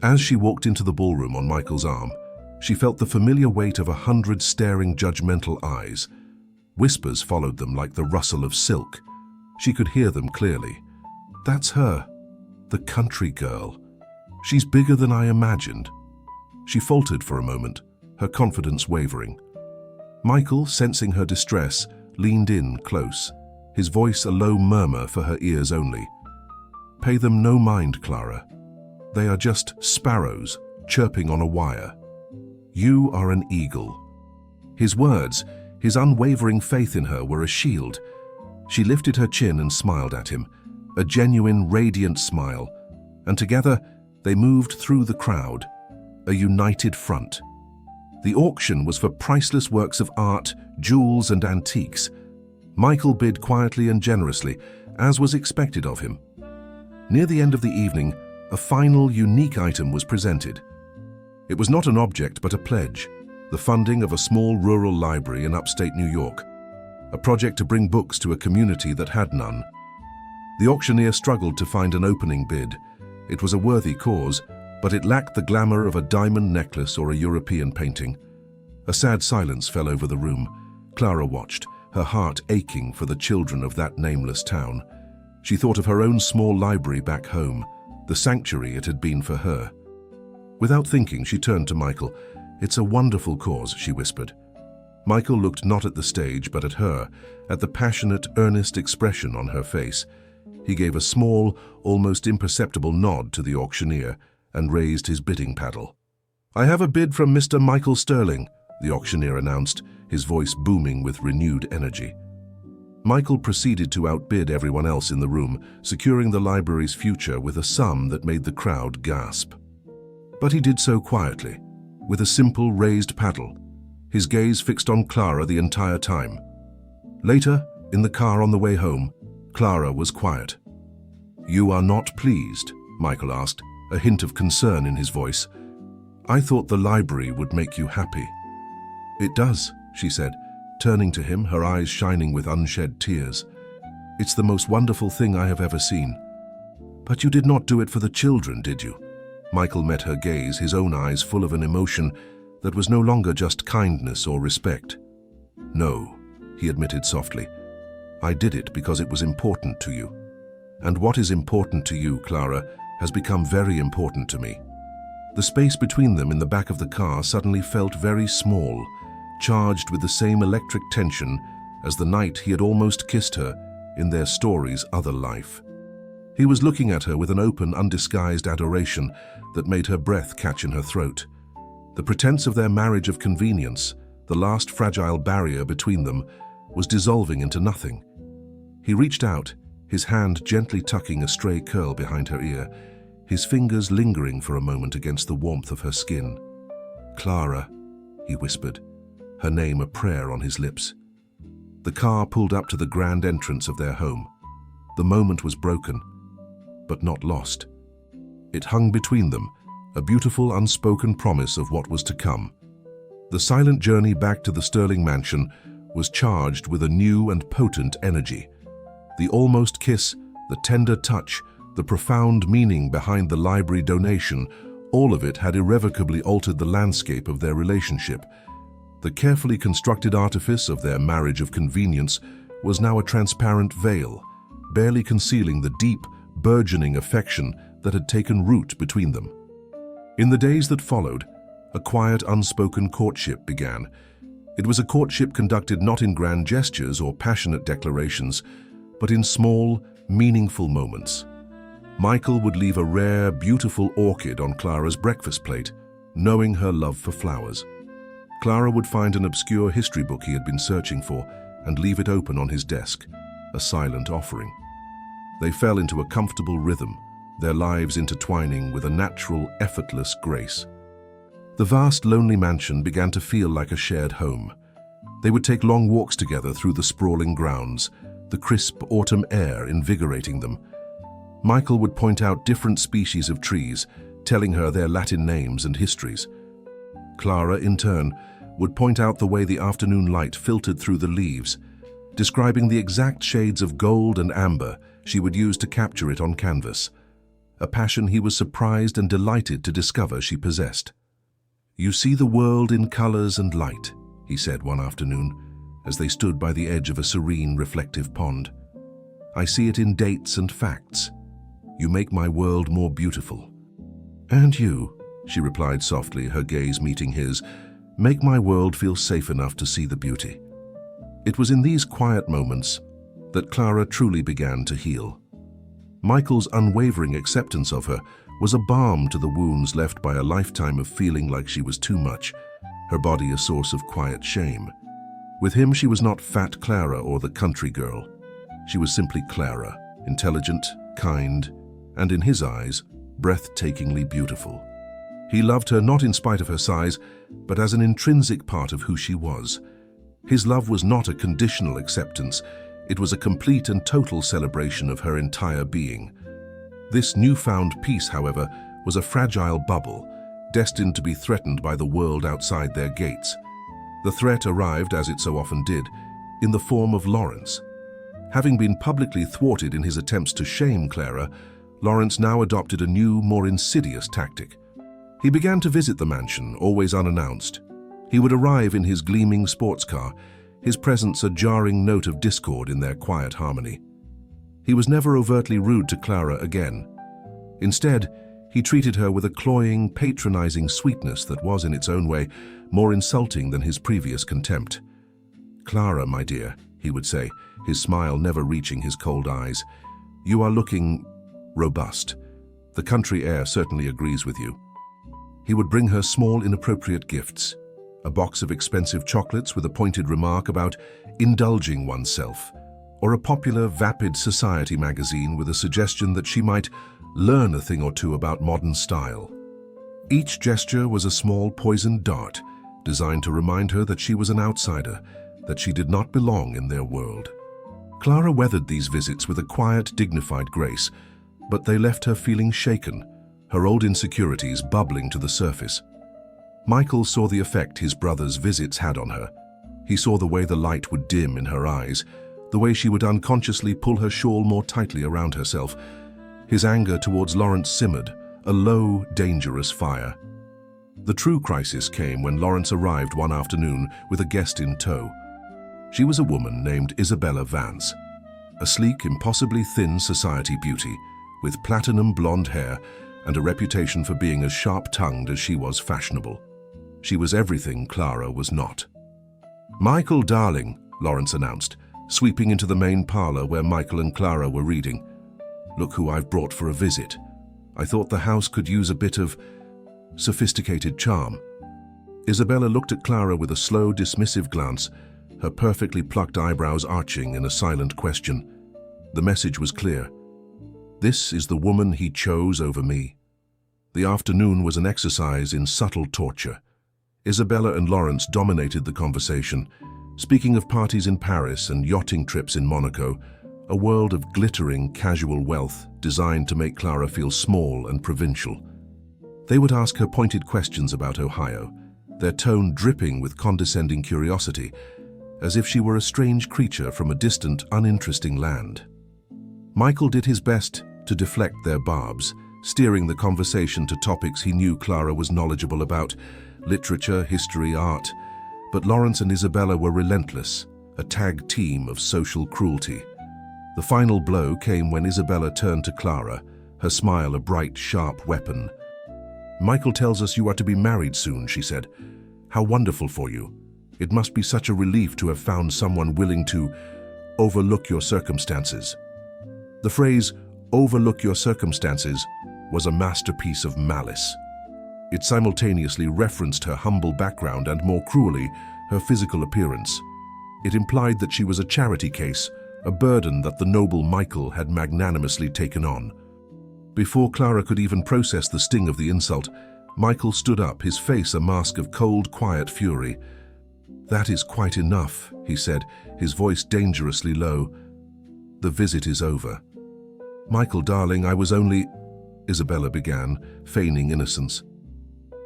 As she walked into the ballroom on Michael's arm, she felt the familiar weight of 100 staring, judgmental eyes. Whispers followed them like the rustle of silk. She could hear them clearly. "That's her, the country girl. She's bigger than I imagined." She faltered for a moment, her confidence wavering. Michael, sensing her distress, leaned in close, his voice a low murmur for her ears only. "Pay them no mind, Clara. They are just sparrows chirping on a wire. You are an eagle." His words, his unwavering faith in her, were a shield. She lifted her chin and smiled at him, a genuine, radiant smile, and together they moved through the crowd, a united front. The auction was for priceless works of art, jewels, and antiques. Michael bid quietly and generously, as was expected of him. Near the end of the evening, a final, unique item was presented. It was not an object, but a pledge, the funding of a small rural library in upstate New York, a project to bring books to a community that had none. The auctioneer struggled to find an opening bid. It was a worthy cause, but it lacked the glamour of a diamond necklace or a European painting. A sad silence fell over the room. Clara watched, her heart aching for the children of that nameless town. She thought of her own small library back home, the sanctuary it had been for her. Without thinking, she turned to Michael. "It's a wonderful cause," she whispered. Michael looked not at the stage, but at her, at the passionate, earnest expression on her face. He gave a small, almost imperceptible nod to the auctioneer and raised his bidding paddle. "I have a bid from Mr. Michael Sterling," the auctioneer announced, his voice booming with renewed energy. Michael proceeded to outbid everyone else in the room, securing the library's future with a sum that made the crowd gasp. But he did so quietly, with a simple raised paddle, his gaze fixed on Clara the entire time. Later, in the car on the way home, Clara was quiet. "You are not pleased?" Michael asked, a hint of concern in his voice. "I thought the library would make you happy." "It does," she said, turning to him, her eyes shining with unshed tears. "It's the most wonderful thing I have ever seen." "But you did not do it for the children, did you?" Michael met her gaze, his own eyes full of an emotion that was no longer just kindness or respect. "No," he admitted softly. "I did it because it was important to you. And what is important to you, Clara, has become very important to me." The space between them in the back of the car suddenly felt very small, charged with the same electric tension as the night he had almost kissed her in their story's other life. He was looking at her with an open, undisguised adoration that made her breath catch in her throat. The pretense of their marriage of convenience, the last fragile barrier between them, was dissolving into nothing. He reached out, his hand gently tucking a stray curl behind her ear, his fingers lingering for a moment against the warmth of her skin. "Clara," he whispered, her name a prayer on his lips. The car pulled up to the grand entrance of their home. The moment was broken, but not lost. It hung between them, a beautiful, unspoken promise of what was to come. The silent journey back to the Sterling mansion was charged with a new and potent energy. The almost kiss, the tender touch, the profound meaning behind the library donation, all of it had irrevocably altered the landscape of their relationship. The carefully constructed artifice of their marriage of convenience was now a transparent veil, barely concealing the deep, burgeoning affection that had taken root between them. In the days that followed, a quiet, unspoken courtship began. It was a courtship conducted not in grand gestures or passionate declarations, but in small, meaningful moments. Michael would leave a rare, beautiful orchid on Clara's breakfast plate, knowing her love for flowers. Clara would find an obscure history book he had been searching for and leave it open on his desk, a silent offering. They fell into a comfortable rhythm, their lives intertwining with a natural, effortless grace. The vast, lonely mansion began to feel like a shared home. They would take long walks together through the sprawling grounds, the crisp autumn air invigorating them. Michael would point out different species of trees, telling her their Latin names and histories. Clara, in turn, would point out the way the afternoon light filtered through the leaves, describing the exact shades of gold and amber she would use to capture it on canvas, a passion he was surprised and delighted to discover she possessed. "You see the world in colors and light," he said one afternoon, as they stood by the edge of a serene, reflective pond. "I see it in dates and facts. You make my world more beautiful." "And you," she replied softly, her gaze meeting his, "make my world feel safe enough to see the beauty." It was in these quiet moments that Clara truly began to heal. Michael's unwavering acceptance of her was a balm to the wounds left by a lifetime of feeling like she was too much, her body a source of quiet shame. With him, she was not fat Clara or the country girl. She was simply Clara, intelligent, kind, and in his eyes, breathtakingly beautiful. He loved her not in spite of her size, but as an intrinsic part of who she was. His love was not a conditional acceptance, it was a complete and total celebration of her entire being. This newfound peace, however, was a fragile bubble, destined to be threatened by the world outside their gates. The threat arrived, as it so often did, in the form of Lawrence. Having been publicly thwarted in his attempts to shame Clara, Lawrence now adopted a new, more insidious tactic. He began to visit the mansion, always unannounced. He would arrive in his gleaming sports car, his presence a jarring note of discord in their quiet harmony. He was never overtly rude to Clara again. Instead, he treated her with a cloying, patronizing sweetness that was, in its own way, more insulting than his previous contempt. "Clara, my dear," he would say, his smile never reaching his cold eyes, "you are looking robust. The country air certainly agrees with you." He would bring her small, inappropriate gifts, a box of expensive chocolates with a pointed remark about indulging oneself, or a popular, vapid society magazine with a suggestion that she might learn a thing or two about modern style. Each gesture was a small poisoned dart, designed to remind her that she was an outsider, that she did not belong in their world. Clara weathered these visits with a quiet, dignified grace, but they left her feeling shaken, her old insecurities bubbling to the surface. Michael saw the effect his brother's visits had on her. He saw the way the light would dim in her eyes, the way she would unconsciously pull her shawl more tightly around herself. His anger towards Lawrence simmered, a low, dangerous fire. The true crisis came when Lawrence arrived one afternoon with a guest in tow. She was a woman named Isabella Vance, a sleek, impossibly thin society beauty, with platinum blonde hair and a reputation for being as sharp-tongued as she was fashionable. She was everything Clara was not. "Michael, darling," Lawrence announced, sweeping into the main parlor where Michael and Clara were reading. "Look who I've brought for a visit. I thought the house could use a bit of sophisticated charm." Isabella looked at Clara with a slow, dismissive glance, her perfectly plucked eyebrows arching in a silent question. The message was clear. This is the woman he chose over me. The afternoon was an exercise in subtle torture. Isabella and Lawrence dominated the conversation, speaking of parties in Paris and yachting trips in Monaco, a world of glittering, casual wealth designed to make Clara feel small and provincial. They would ask her pointed questions about Ohio, their tone dripping with condescending curiosity, as if she were a strange creature from a distant, uninteresting land. Michael did his best to deflect their barbs, steering the conversation to topics he knew Clara was knowledgeable about, literature, history, art. But Lawrence and Isabella were relentless, a tag team of social cruelty. The final blow came when Isabella turned to Clara, her smile a bright, sharp weapon. "Michael tells us you are to be married soon," she said. "How wonderful for you. It must be such a relief to have found someone willing to overlook your circumstances." The phrase, "overlook your circumstances," was a masterpiece of malice. It simultaneously referenced her humble background and, more cruelly, her physical appearance. It implied that she was a charity case, a burden that the noble Michael had magnanimously taken on. Before Clara could even process the sting of the insult, Michael stood up, his face a mask of cold, quiet fury. "That is quite enough," he said, his voice dangerously low. "The visit is over." "Michael, darling, I was only—" Isabella began, feigning innocence.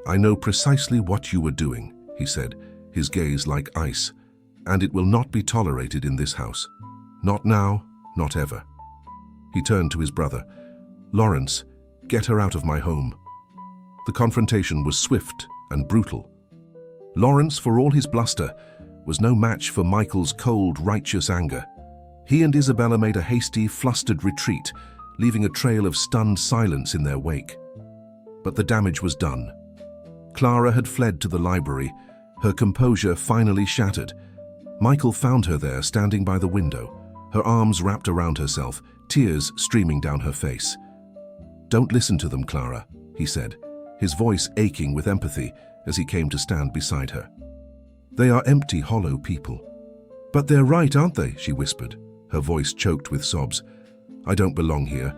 "I know precisely what you were doing," he said, his gaze like ice, "and it will not be tolerated in this house. Not now, not ever." He turned to his brother. "Lawrence, get her out of my home." The confrontation was swift and brutal. Lawrence, for all his bluster, was no match for Michael's cold, righteous anger. He and Isabella made a hasty, flustered retreat, leaving a trail of stunned silence in their wake. But the damage was done. Clara had fled to the library, her composure finally shattered. Michael found her there, standing by the window, her arms wrapped around herself, tears streaming down her face. "Don't listen to them, Clara," he said, his voice aching with empathy as he came to stand beside her. "They are empty, hollow people." "But they're right, aren't they?" she whispered, her voice choked with sobs. "I don't belong here.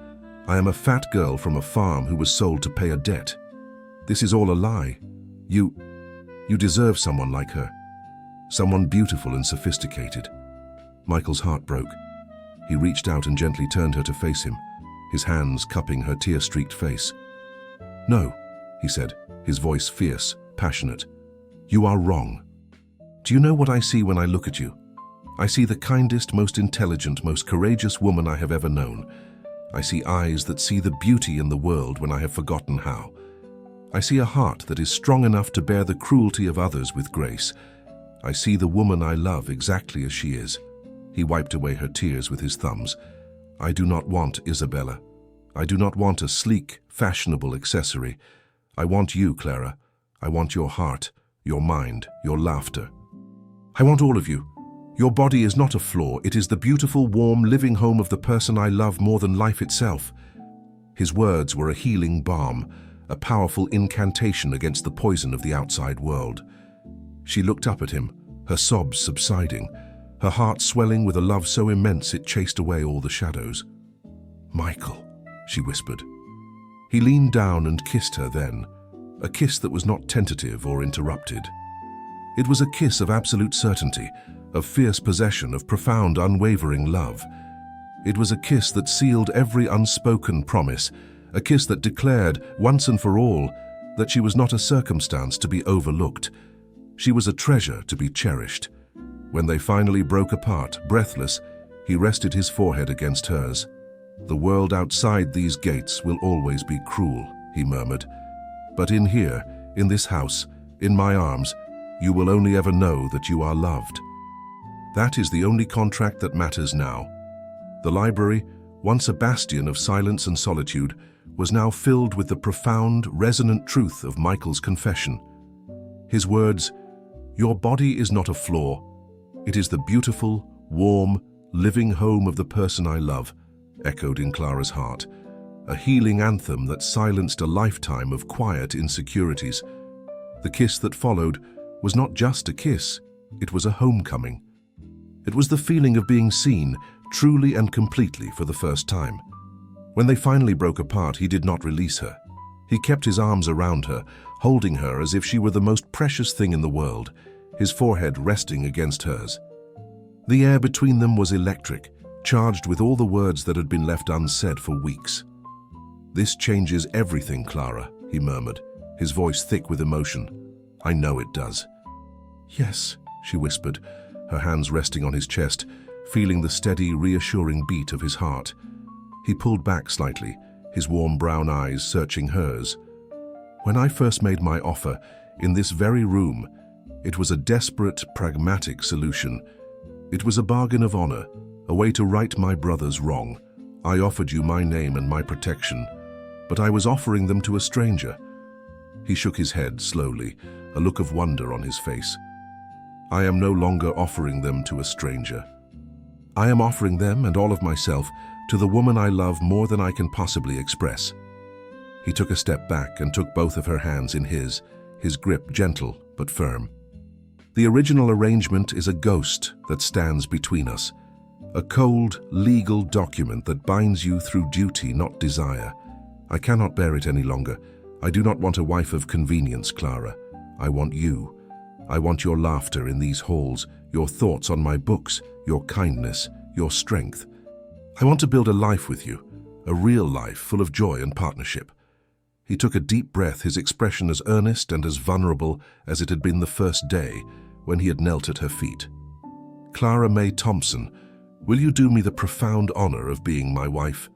I am a fat girl from a farm who was sold to pay a debt. This is all a lie. You deserve someone like her. Someone beautiful and sophisticated." Michael's heart broke. He reached out and gently turned her to face him, his hands cupping her tear-streaked face. "No," he said, his voice fierce, passionate. "You are wrong. Do you know what I see when I look at you? I see the kindest, most intelligent, most courageous woman I have ever known. I see eyes that see the beauty in the world when I have forgotten how. I see a heart that is strong enough to bear the cruelty of others with grace. I see the woman I love exactly as she is." He wiped away her tears with his thumbs. "I do not want Isabella. I do not want a sleek, fashionable accessory. I want you, Clara. I want your heart, your mind, your laughter. I want all of you. Your body is not a flaw. It is the beautiful, warm, living home of the person I love more than life itself." His words were a healing balm, a powerful incantation against the poison of the outside world. She looked up at him, her sobs subsiding, her heart swelling with a love so immense it chased away all the shadows. "Michael," she whispered. He leaned down and kissed her then, a kiss that was not tentative or interrupted. It was a kiss of absolute certainty, of fierce possession, of profound, unwavering love. It was a kiss that sealed every unspoken promise, a kiss that declared, once and for all, that she was not a circumstance to be overlooked. She was a treasure to be cherished. When they finally broke apart, breathless, he rested his forehead against hers. "The world outside these gates will always be cruel," he murmured. "But in here, in this house, in my arms, you will only ever know that you are loved." That is the only contract that matters now. The library, once a bastion of silence and solitude, was now filled with the profound, resonant truth of Michael's confession. His words, "Your body is not a flaw. It is the beautiful, warm, living home of the person I love," echoed in Clara's heart, a healing anthem that silenced a lifetime of quiet insecurities. The kiss that followed was not just a kiss, it was a homecoming. It was the feeling of being seen, truly and completely, for the first time. When they finally broke apart, he did not release her. He kept his arms around her, holding her as if she were the most precious thing in the world, his forehead resting against hers. The air between them was electric, charged with all the words that had been left unsaid for weeks. "This changes everything, Clara," he murmured, his voice thick with emotion. "I know it does." "Yes," she whispered, her hands resting on his chest, feeling the steady, reassuring beat of his heart. He pulled back slightly, his warm brown eyes searching hers. "When I first made my offer, in this very room, it was a desperate, pragmatic solution. It was a bargain of honor, a way to right my brother's wrong. I offered you my name and my protection, but I was offering them to a stranger." He shook his head slowly, a look of wonder on his face. "I am no longer offering them to a stranger. I am offering them and all of myself to the woman I love more than I can possibly express." He took a step back and took both of her hands in his grip gentle but firm. The original arrangement is a ghost that stands between us, a cold, legal document that binds you through duty, not desire. I cannot bear it any longer. I do not want a wife of convenience, Clara. I want you. I want your laughter in these halls, your thoughts on my books, your kindness, your strength. I want to build a life with you, a real life full of joy and partnership. He took a deep breath, his expression as earnest and as vulnerable as it had been the first day when he had knelt at her feet. Clara May Thompson, will you do me the profound honor of being my wife?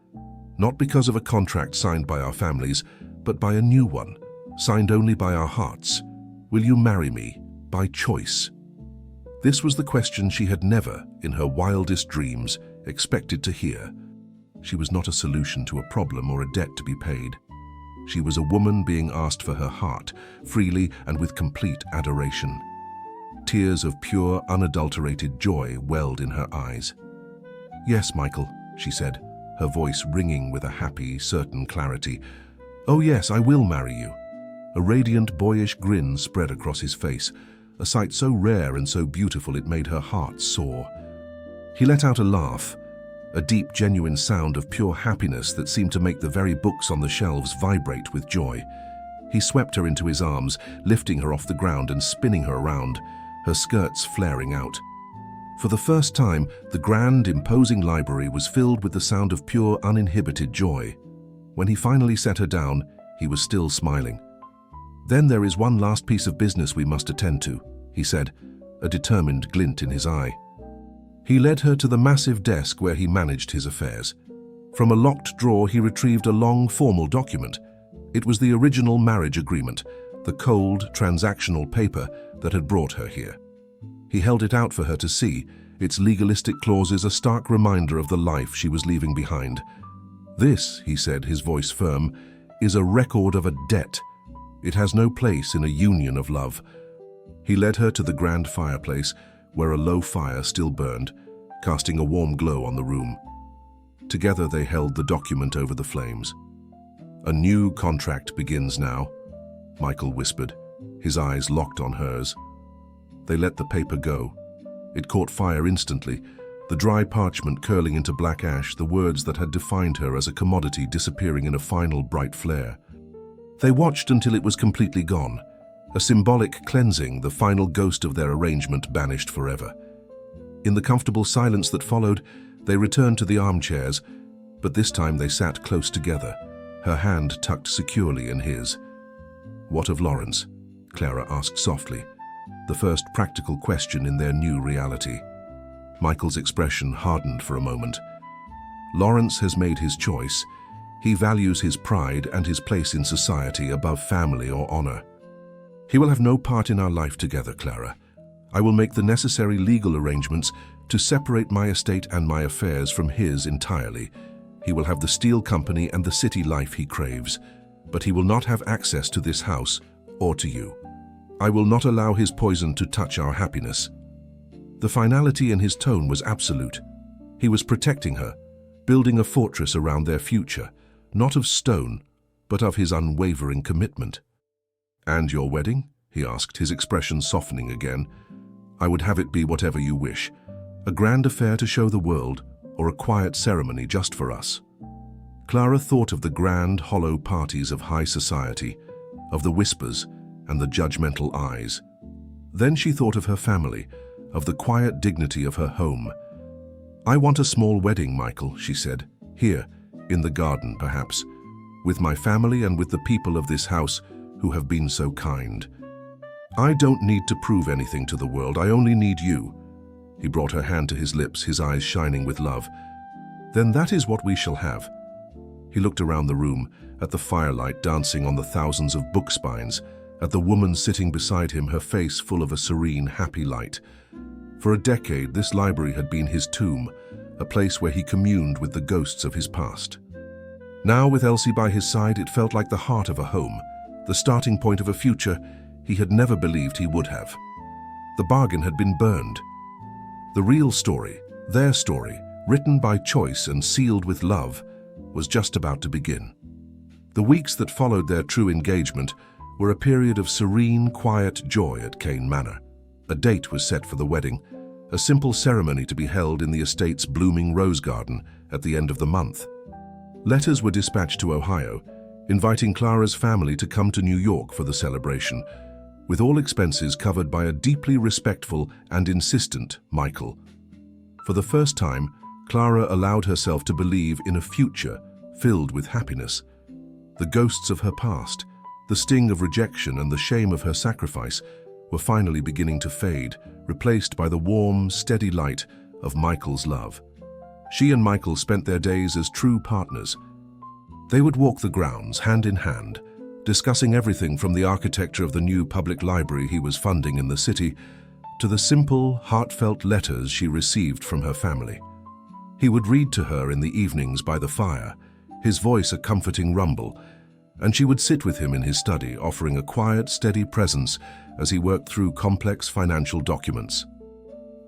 Not because of a contract signed by our families, but by a new one, signed only by our hearts. Will you marry me by choice? This was the question she had never, in her wildest dreams, expected to hear. She was not a solution to a problem or a debt to be paid. She was a woman being asked for her heart, freely and with complete adoration. Tears of pure, unadulterated joy welled in her eyes. "Yes, Michael," she said, her voice ringing with a happy, certain clarity. "Oh yes, I will marry you." A radiant, boyish grin spread across his face, a sight so rare and so beautiful it made her heart soar. He let out a laugh, a deep, genuine sound of pure happiness that seemed to make the very books on the shelves vibrate with joy. He swept her into his arms, lifting her off the ground and spinning her around, her skirts flaring out. For the first time, the grand, imposing library was filled with the sound of pure, uninhibited joy. When he finally set her down, he was still smiling. "Then there is one last piece of business we must attend to," he said, a determined glint in his eye. He led her to the massive desk where he managed his affairs. From a locked drawer, he retrieved a long, formal document. It was the original marriage agreement, the cold, transactional paper that had brought her here. He held it out for her to see, its legalistic clauses a stark reminder of the life she was leaving behind. "This," he said, his voice firm, "is a record of a debt. It has no place in a union of love." He led her to the grand fireplace, where a low fire still burned, casting a warm glow on the room. Together they held the document over the flames. "A new contract begins now," Michael whispered, his eyes locked on hers. They let the paper go. It caught fire instantly, the dry parchment curling into black ash, the words that had defined her as a commodity disappearing in a final bright flare. They watched until it was completely gone, a symbolic cleansing, the final ghost of their arrangement banished forever. In the comfortable silence that followed, they returned to the armchairs, but this time they sat close together, her hand tucked securely in his. "What of Lawrence?" Clara asked softly, the first practical question in their new reality. Michael's expression hardened for a moment. "Lawrence has made his choice. He values his pride and his place in society above family or honor. He will have no part in our life together, Clara. I will make the necessary legal arrangements to separate my estate and my affairs from his entirely. He will have the steel company and the city life he craves, but he will not have access to this house or to you. I will not allow his poison to touch our happiness." The finality in his tone was absolute. He was protecting her, building a fortress around their future, not of stone, but of his unwavering commitment. "And your wedding?" he asked, his expression softening again. "I would have it be whatever you wish. A grand affair to show the world, or a quiet ceremony just for us." Clara thought of the grand, hollow parties of high society, of the whispers and the judgmental eyes. Then she thought of her family, of the quiet dignity of her home. "I want a small wedding, Michael," she said, "here, in the garden perhaps, with my family and with the people of this house who have been so kind. I don't need to prove anything to the world, I only need you." He brought her hand to his lips, his eyes shining with love. "Then that is what we shall have." He looked around the room, at the firelight dancing on the thousands of book spines, at the woman sitting beside him, her face full of a serene, happy light. For a decade, this library had been his tomb, a place where he communed with the ghosts of his past. Now, with Elsie by his side, it felt like the heart of a home, the starting point of a future he had never believed he would have. The bargain had been burned. The real story, their story, written by choice and sealed with love, was just about to begin. The weeks that followed their true engagement were a period of serene, quiet joy at Kane Manor. A date was set for the wedding, a simple ceremony to be held in the estate's blooming rose garden at the end of the month. Letters were dispatched to Ohio, inviting Clara's family to come to New York for the celebration, with all expenses covered by a deeply respectful and insistent Michael. For the first time, Clara allowed herself to believe in a future filled with happiness. The ghosts of her past, the sting of rejection and the shame of her sacrifice were finally beginning to fade, replaced by the warm, steady light of Michael's love. She and Michael spent their days as true partners. They would walk the grounds hand in hand, discussing everything from the architecture of the new public library he was funding in the city to the simple, heartfelt letters she received from her family. He would read to her in the evenings by the fire, his voice a comforting rumble, and she would sit with him in his study, offering a quiet, steady presence as he worked through complex financial documents.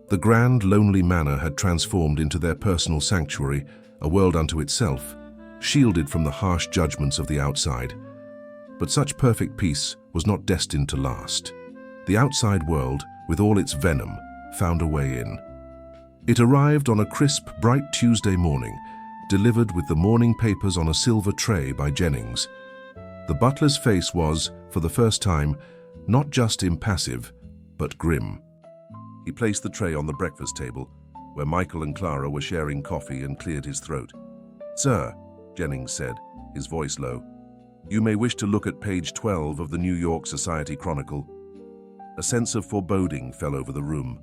The grand, lonely manor had transformed into their personal sanctuary, a world unto itself, shielded from the harsh judgments of the outside. But such perfect peace was not destined to last. The outside world, with all its venom, found a way in. It arrived on a crisp, bright Tuesday morning, delivered with the morning papers on a silver tray by Jennings. The butler's face was, for the first time, not just impassive, but grim. He placed the tray on the breakfast table, where Michael and Clara were sharing coffee, and cleared his throat. "Sir," Jennings said, his voice low, "you may wish to look at page 12 of the New York Society Chronicle." A sense of foreboding fell over the room.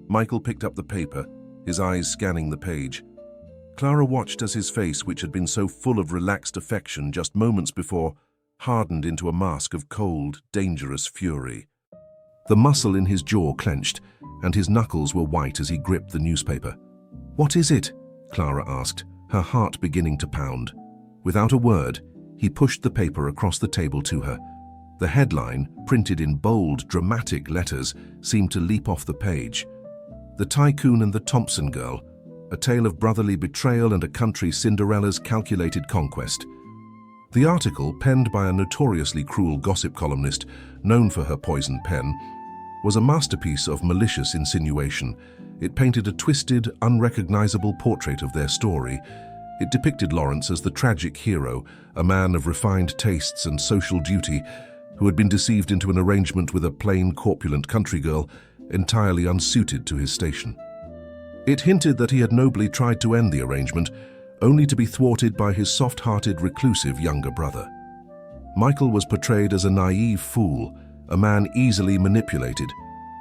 Michael picked up the paper, his eyes scanning the page. Clara watched as his face, which had been so full of relaxed affection just moments before, hardened into a mask of cold, dangerous fury. The muscle in his jaw clenched, and his knuckles were white as he gripped the newspaper. "What is it?" Clara asked, her heart beginning to pound. Without a word, he pushed the paper across the table to her. The headline, printed in bold, dramatic letters, seemed to leap off the page. "The Tycoon and the Thompson Girl, a tale of brotherly betrayal and a country Cinderella's calculated conquest." The article, penned by a notoriously cruel gossip columnist known for her poisoned pen, was a masterpiece of malicious insinuation. It painted a twisted, unrecognizable portrait of their story. It depicted Lawrence as the tragic hero, a man of refined tastes and social duty, who had been deceived into an arrangement with a plain, corpulent country girl entirely unsuited to his station. It hinted that he had nobly tried to end the arrangement, only to be thwarted by his soft-hearted, reclusive younger brother. Michael was portrayed as a naive fool, a man easily manipulated,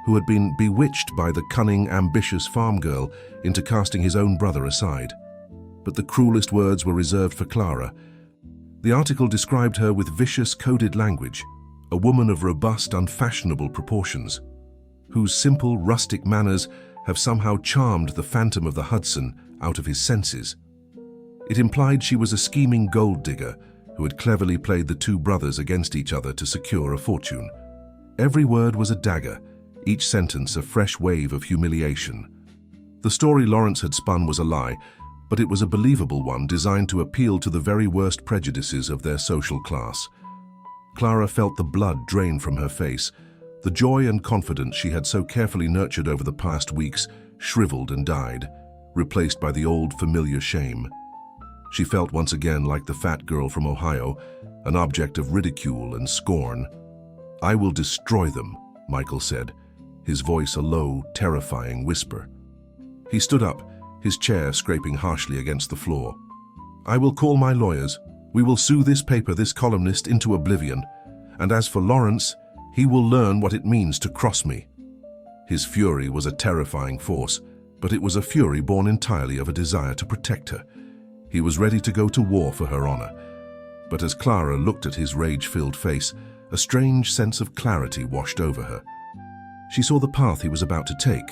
who had been bewitched by the cunning, ambitious farm girl into casting his own brother aside. But the cruelest words were reserved for Clara. The article described her with vicious, coded language, a woman of robust, unfashionable proportions, whose simple, rustic manners have somehow charmed the Phantom of the Hudson out of his senses. It implied she was a scheming gold digger who had cleverly played the two brothers against each other to secure a fortune. Every word was a dagger, each sentence a fresh wave of humiliation. The story Lawrence had spun was a lie, but it was a believable one designed to appeal to the very worst prejudices of their social class. Clara felt the blood drain from her face. The joy and confidence she had so carefully nurtured over the past weeks shriveled and died, replaced by the old familiar shame. She felt once again like the fat girl from Ohio, an object of ridicule and scorn. "I will destroy them," Michael said, his voice a low, terrifying whisper. He stood up, his chair scraping harshly against the floor. "I will call my lawyers. We will sue this paper, this columnist, into oblivion. And as for Lawrence, he will learn what it means to cross me." His fury was a terrifying force, but it was a fury born entirely of a desire to protect her. He was ready to go to war for her honor. But as Clara looked at his rage-filled face, a strange sense of clarity washed over her. She saw the path he was about to take,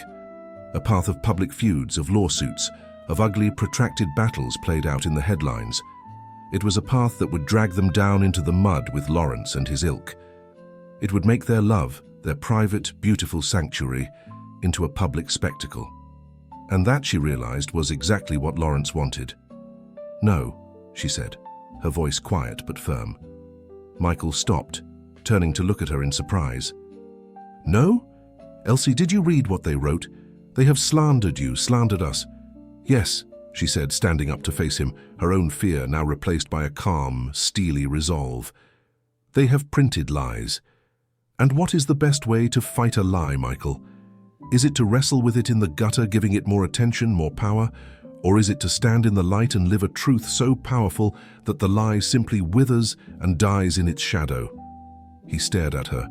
a path of public feuds, of lawsuits, of ugly, protracted battles played out in the headlines. It was a path that would drag them down into the mud with Lawrence and his ilk. It would make their love, their private, beautiful sanctuary, into a public spectacle. And that, she realized, was exactly what Lawrence wanted. "No," she said, her voice quiet but firm. Michael stopped, turning to look at her in surprise. "No? Elsie, did you read what they wrote? They have slandered you, slandered us." "Yes," she said, standing up to face him, her own fear now replaced by a calm, steely resolve. "They have printed lies. And what is the best way to fight a lie, Michael? Is it to wrestle with it in the gutter, giving it more attention, more power? Or is it to stand in the light and live a truth so powerful that the lie simply withers and dies in its shadow?" He stared at her,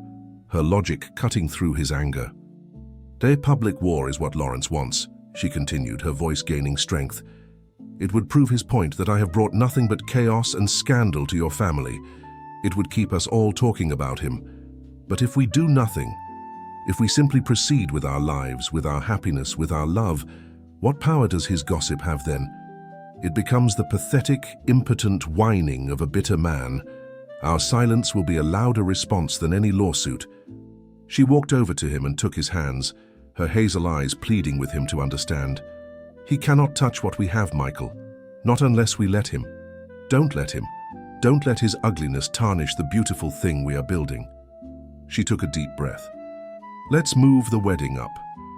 her logic cutting through his anger. "A public war is what Lawrence wants," she continued, her voice gaining strength. "It would prove his point that I have brought nothing but chaos and scandal to your family. It would keep us all talking about him. But if we do nothing, if we simply proceed with our lives, with our happiness, with our love, what power does his gossip have then? It becomes the pathetic, impotent whining of a bitter man. Our silence will be a louder response than any lawsuit." She walked over to him and took his hands, her hazel eyes pleading with him to understand. "He cannot touch what we have, Michael. Not unless we let him. Don't let him. Don't let his ugliness tarnish the beautiful thing we are building." She took a deep breath. "Let's move the wedding up.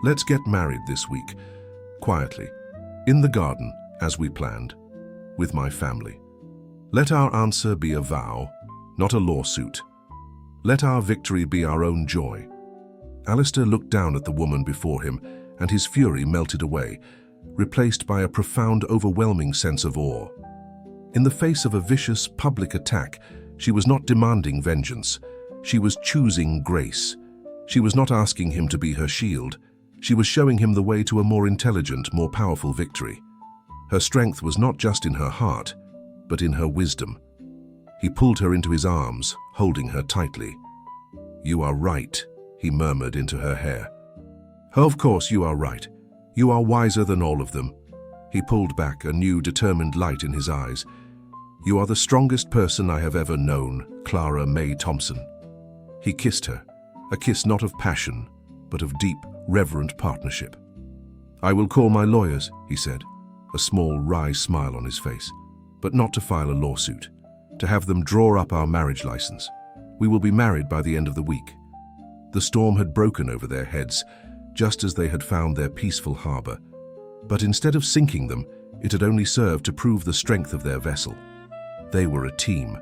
Let's get married this week. Quietly. In the garden, as we planned. With my family. Let our answer be a vow, not a lawsuit. Let our victory be our own joy." Alistair looked down at the woman before him, and his fury melted away, replaced by a profound, overwhelming sense of awe. In the face of a vicious, public attack, she was not demanding vengeance. She was choosing grace. She was not asking him to be her shield. She was showing him the way to a more intelligent, more powerful victory. Her strength was not just in her heart, but in her wisdom. He pulled her into his arms, holding her tightly. "You are right," he murmured into her hair. "Of course you are right. You are wiser than all of them." He pulled back, a new, determined light in his eyes. "You are the strongest person I have ever known, Clara May Thompson." He kissed her, a kiss not of passion, but of deep, reverent partnership. "I will call my lawyers," he said, a small, wry smile on his face, "but not to file a lawsuit, to have them draw up our marriage license. We will be married by the end of the week." The storm had broken over their heads, just as they had found their peaceful harbor. But instead of sinking them, it had only served to prove the strength of their vessel. They were a team,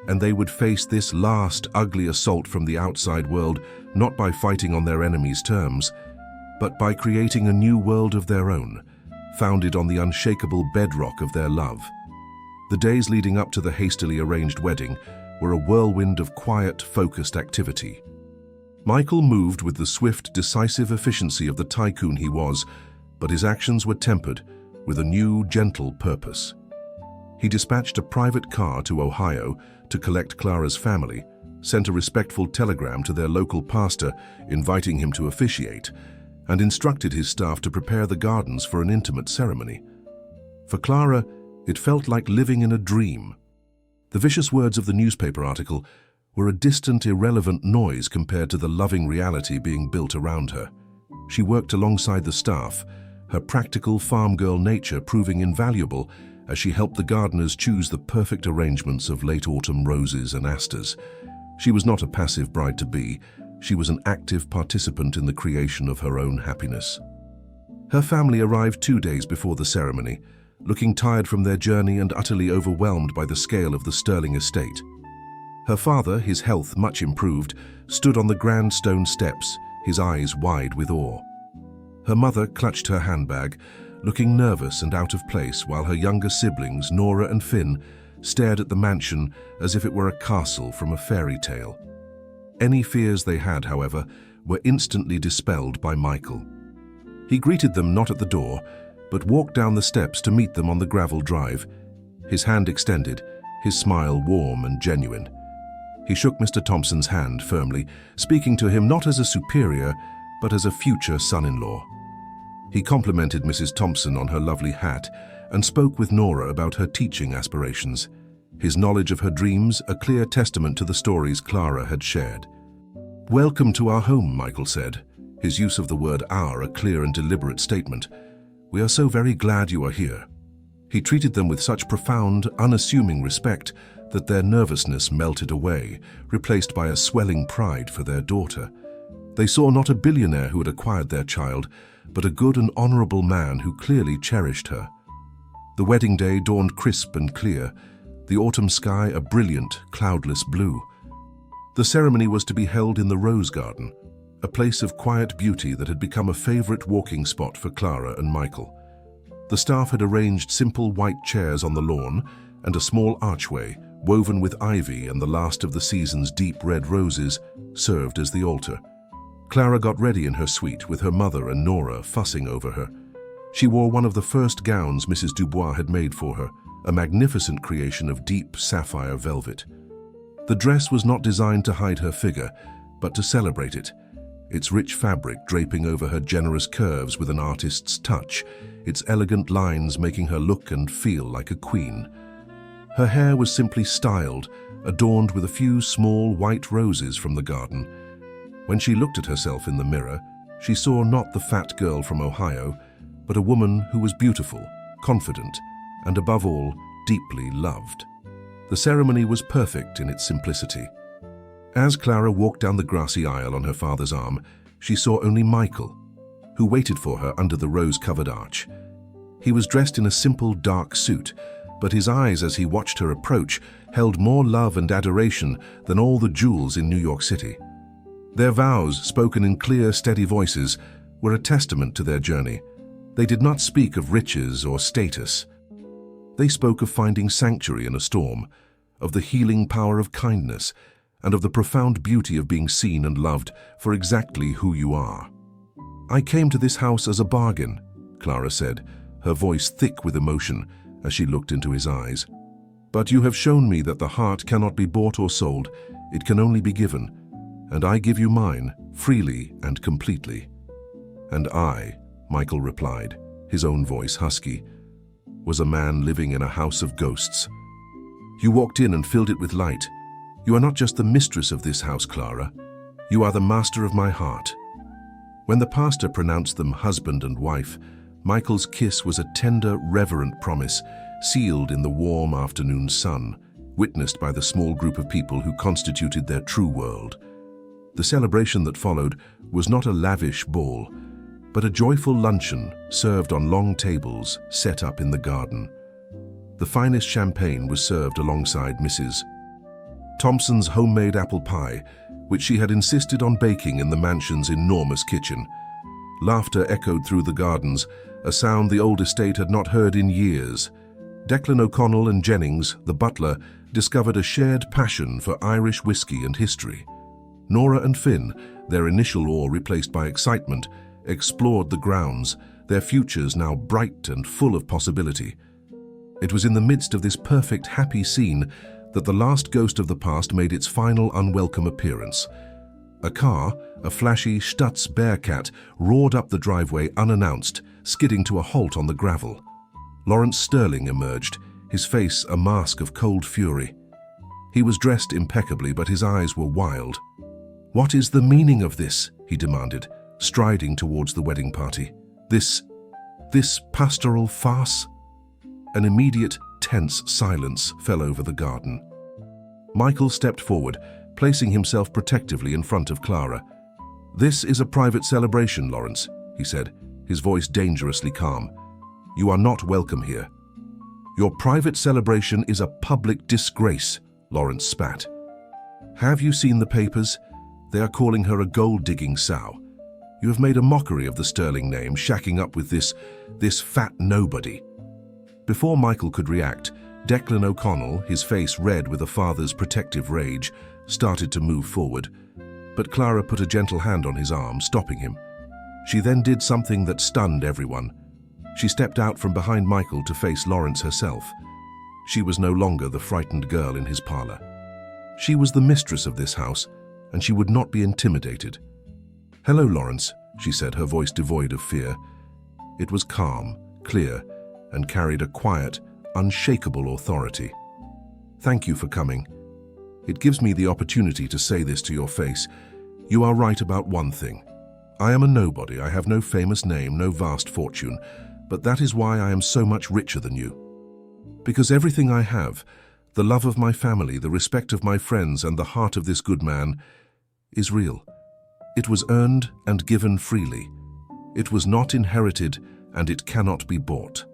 and they would face this last ugly assault from the outside world not by fighting on their enemies' terms, but by creating a new world of their own, founded on the unshakable bedrock of their love. The days leading up to the hastily arranged wedding were a whirlwind of quiet, focused activity. Michael moved with the swift, decisive efficiency of the tycoon he was, but his actions were tempered with a new, gentle purpose. He dispatched a private car to Ohio to collect Clara's family, sent a respectful telegram to their local pastor inviting him to officiate, and instructed his staff to prepare the gardens for an intimate ceremony. For Clara, it felt like living in a dream. The vicious words of the newspaper article were a distant, irrelevant noise compared to the loving reality being built around her. She worked alongside the staff, her practical farm girl nature proving invaluable as she helped the gardeners choose the perfect arrangements of late autumn roses and asters. She was not a passive bride-to-be, she was an active participant in the creation of her own happiness. Her family arrived 2 days before the ceremony, looking tired from their journey and utterly overwhelmed by the scale of the Sterling estate. Her father, his health much improved, stood on the grand stone steps, his eyes wide with awe. Her mother clutched her handbag, looking nervous and out of place, while her younger siblings, Nora and Finn, stared at the mansion as if it were a castle from a fairy tale. Any fears they had, however, were instantly dispelled by Michael. He greeted them not at the door, but walked down the steps to meet them on the gravel drive, his hand extended, his smile warm and genuine. He shook Mr. Thompson's hand firmly, speaking to him not as a superior, but as a future son-in-law. He complimented Mrs. Thompson on her lovely hat and spoke with Nora about her teaching aspirations, his knowledge of her dreams a clear testament to the stories Clara had shared. "Welcome to our home," Michael said, his use of the word "our" a clear and deliberate statement. "We are so very glad you are here." He treated them with such profound, unassuming respect that their nervousness melted away, replaced by a swelling pride for their daughter. They saw not a billionaire who had acquired their child, but a good and honorable man who clearly cherished her. The wedding day dawned crisp and clear, the autumn sky a brilliant, cloudless blue. The ceremony was to be held in the Rose Garden, a place of quiet beauty that had become a favorite walking spot for Clara and Michael. The staff had arranged simple white chairs on the lawn, and a small archway, woven with ivy and the last of the season's deep red roses, served as the altar. Clara got ready in her suite with her mother and Nora fussing over her. She wore one of the first gowns Mrs. Dubois had made for her, a magnificent creation of deep sapphire velvet. The dress was not designed to hide her figure, but to celebrate it, its rich fabric draping over her generous curves with an artist's touch, its elegant lines making her look and feel like a queen. Her hair was simply styled, adorned with a few small white roses from the garden. When she looked at herself in the mirror, she saw not the fat girl from Ohio, but a woman who was beautiful, confident, and above all, deeply loved. The ceremony was perfect in its simplicity. As Clara walked down the grassy aisle on her father's arm, she saw only Michael, who waited for her under the rose-covered arch. He was dressed in a simple dark suit, but his eyes as he watched her approach held more love and adoration than all the jewels in New York City. Their vows, spoken in clear, steady voices, were a testament to their journey. They did not speak of riches or status. They spoke of finding sanctuary in a storm, of the healing power of kindness, and of the profound beauty of being seen and loved for exactly who you are. "I came to this house as a bargain," Clara said, her voice thick with emotion as she looked into his eyes. "But you have shown me that the heart cannot be bought or sold, it can only be given, and I give you mine, freely and completely." "And I," Michael replied, his own voice husky, "was a man living in a house of ghosts. You walked in and filled it with light. You are not just the mistress of this house, Clara. You are the master of my heart." When the pastor pronounced them husband and wife, Michael's kiss was a tender, reverent promise, sealed in the warm afternoon sun, witnessed by the small group of people who constituted their true world. The celebration that followed was not a lavish ball, but a joyful luncheon served on long tables set up in the garden. The finest champagne was served alongside Mrs. Thompson's homemade apple pie, which she had insisted on baking in the mansion's enormous kitchen. Laughter echoed through the gardens, a sound the old estate had not heard in years. Declan O'Connell and Jennings, the butler, discovered a shared passion for Irish whiskey and history. Nora and Finn, their initial awe replaced by excitement, explored the grounds, their futures now bright and full of possibility. It was in the midst of this perfect, happy scene that the last ghost of the past made its final unwelcome appearance. A car, a flashy Stutz Bearcat, roared up the driveway unannounced, skidding to a halt on the gravel. Lawrence Sterling emerged, his face a mask of cold fury. He was dressed impeccably, but his eyes were wild. "What is the meaning of this?" he demanded, striding towards the wedding party. This pastoral farce?" An immediate, tense silence fell over the garden. Michael stepped forward, placing himself protectively in front of Clara. "This is a private celebration, Lawrence," he said, his voice dangerously calm. "You are not welcome here." "Your private celebration is a public disgrace," Lawrence spat. "Have you seen the papers? They are calling her a gold-digging sow. You have made a mockery of the Sterling name, shacking up with this fat nobody." Before Michael could react, Declan O'Connell, his face red with a father's protective rage, started to move forward. But Clara put a gentle hand on his arm, stopping him. She then did something that stunned everyone. She stepped out from behind Michael to face Lawrence herself. She was no longer the frightened girl in his parlor. She was the mistress of this house, and she would not be intimidated. "Hello, Lawrence," she said, her voice devoid of fear. It was calm, clear, and carried a quiet, unshakable authority. "Thank you for coming. It gives me the opportunity to say this to your face. You are right about one thing. I am a nobody. I have no famous name, no vast fortune, but that is why I am so much richer than you. Because everything I have, the love of my family, the respect of my friends, and the heart of this good man, is real. It was earned and given freely. It was not inherited, and it cannot be bought."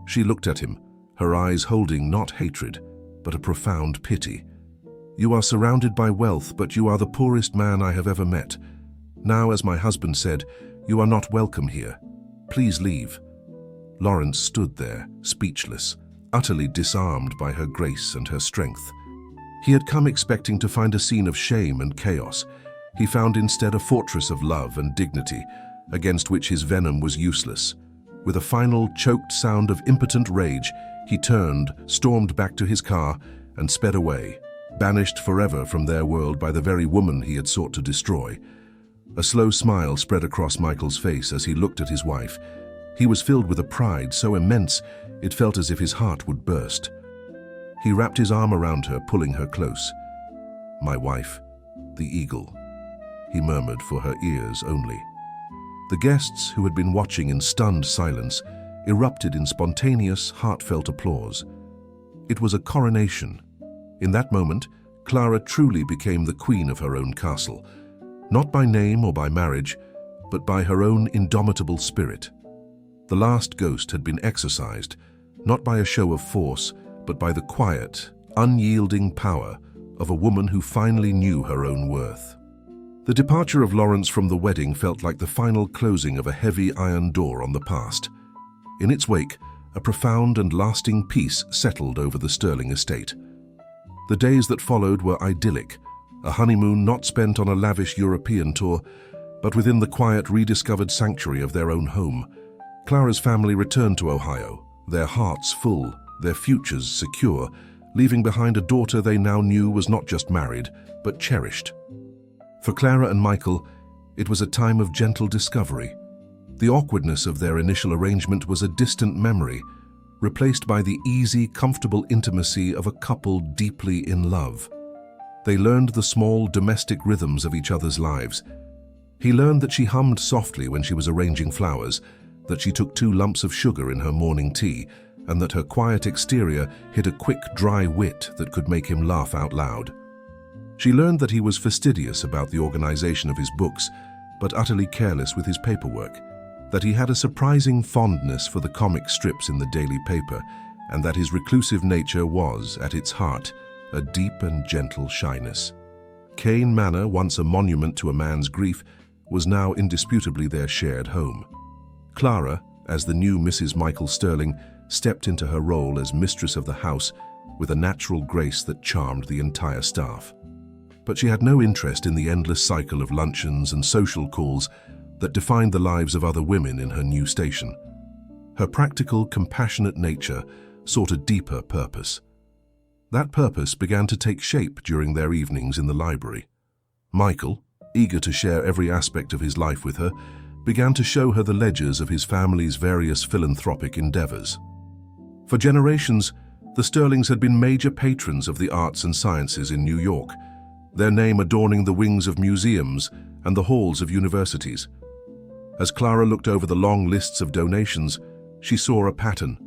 She looked at him, her eyes holding not hatred, but a profound pity. "You are surrounded by wealth, but you are the poorest man I have ever met. Now, as my husband said, you are not welcome here. Please leave." Lawrence stood there, speechless, utterly disarmed by her grace and her strength. He had come expecting to find a scene of shame and chaos. He found instead a fortress of love and dignity, against which his venom was useless. With a final, choked sound of impotent rage, he turned, stormed back to his car, and sped away, banished forever from their world by the very woman he had sought to destroy. A slow smile spread across Michael's face as he looked at his wife. He was filled with a pride so immense it felt as if his heart would burst. He wrapped his arm around her, pulling her close. "My wife, the eagle," he murmured for her ears only. The guests, who had been watching in stunned silence, erupted in spontaneous, heartfelt applause. It was a coronation. In that moment, Clara truly became the queen of her own castle, not by name or by marriage, but by her own indomitable spirit. The last ghost had been exorcised, not by a show of force, but by the quiet, unyielding power of a woman who finally knew her own worth. The departure of Lawrence from the wedding felt like the final closing of a heavy iron door on the past. In its wake, a profound and lasting peace settled over the Sterling estate. The days that followed were idyllic, a honeymoon not spent on a lavish European tour, but within the quiet, rediscovered sanctuary of their own home. Clara's family returned to Ohio, their hearts full, their futures secure, leaving behind a daughter they now knew was not just married, but cherished. For Clara and Michael, it was a time of gentle discovery. The awkwardness of their initial arrangement was a distant memory, replaced by the easy, comfortable intimacy of a couple deeply in love. They learned the small, domestic rhythms of each other's lives. He learned that she hummed softly when she was arranging flowers, that she took 2 lumps of sugar in her morning tea, and that her quiet exterior hid a quick, dry wit that could make him laugh out loud. She learned that he was fastidious about the organization of his books, but utterly careless with his paperwork, that he had a surprising fondness for the comic strips in the daily paper, and that his reclusive nature was, at its heart, a deep and gentle shyness. Kane Manor, once a monument to a man's grief, was now indisputably their shared home. Clara, as the new Mrs. Michael Sterling, stepped into her role as mistress of the house with a natural grace that charmed the entire staff. But she had no interest in the endless cycle of luncheons and social calls that defined the lives of other women in her new station. Her practical, compassionate nature sought a deeper purpose. That purpose began to take shape during their evenings in the library. Michael, eager to share every aspect of his life with her, began to show her the ledgers of his family's various philanthropic endeavors. For generations, the Sterlings had been major patrons of the arts and sciences in New York, their name adorning the wings of museums and the halls of universities. As Clara looked over the long lists of donations, she saw a pattern.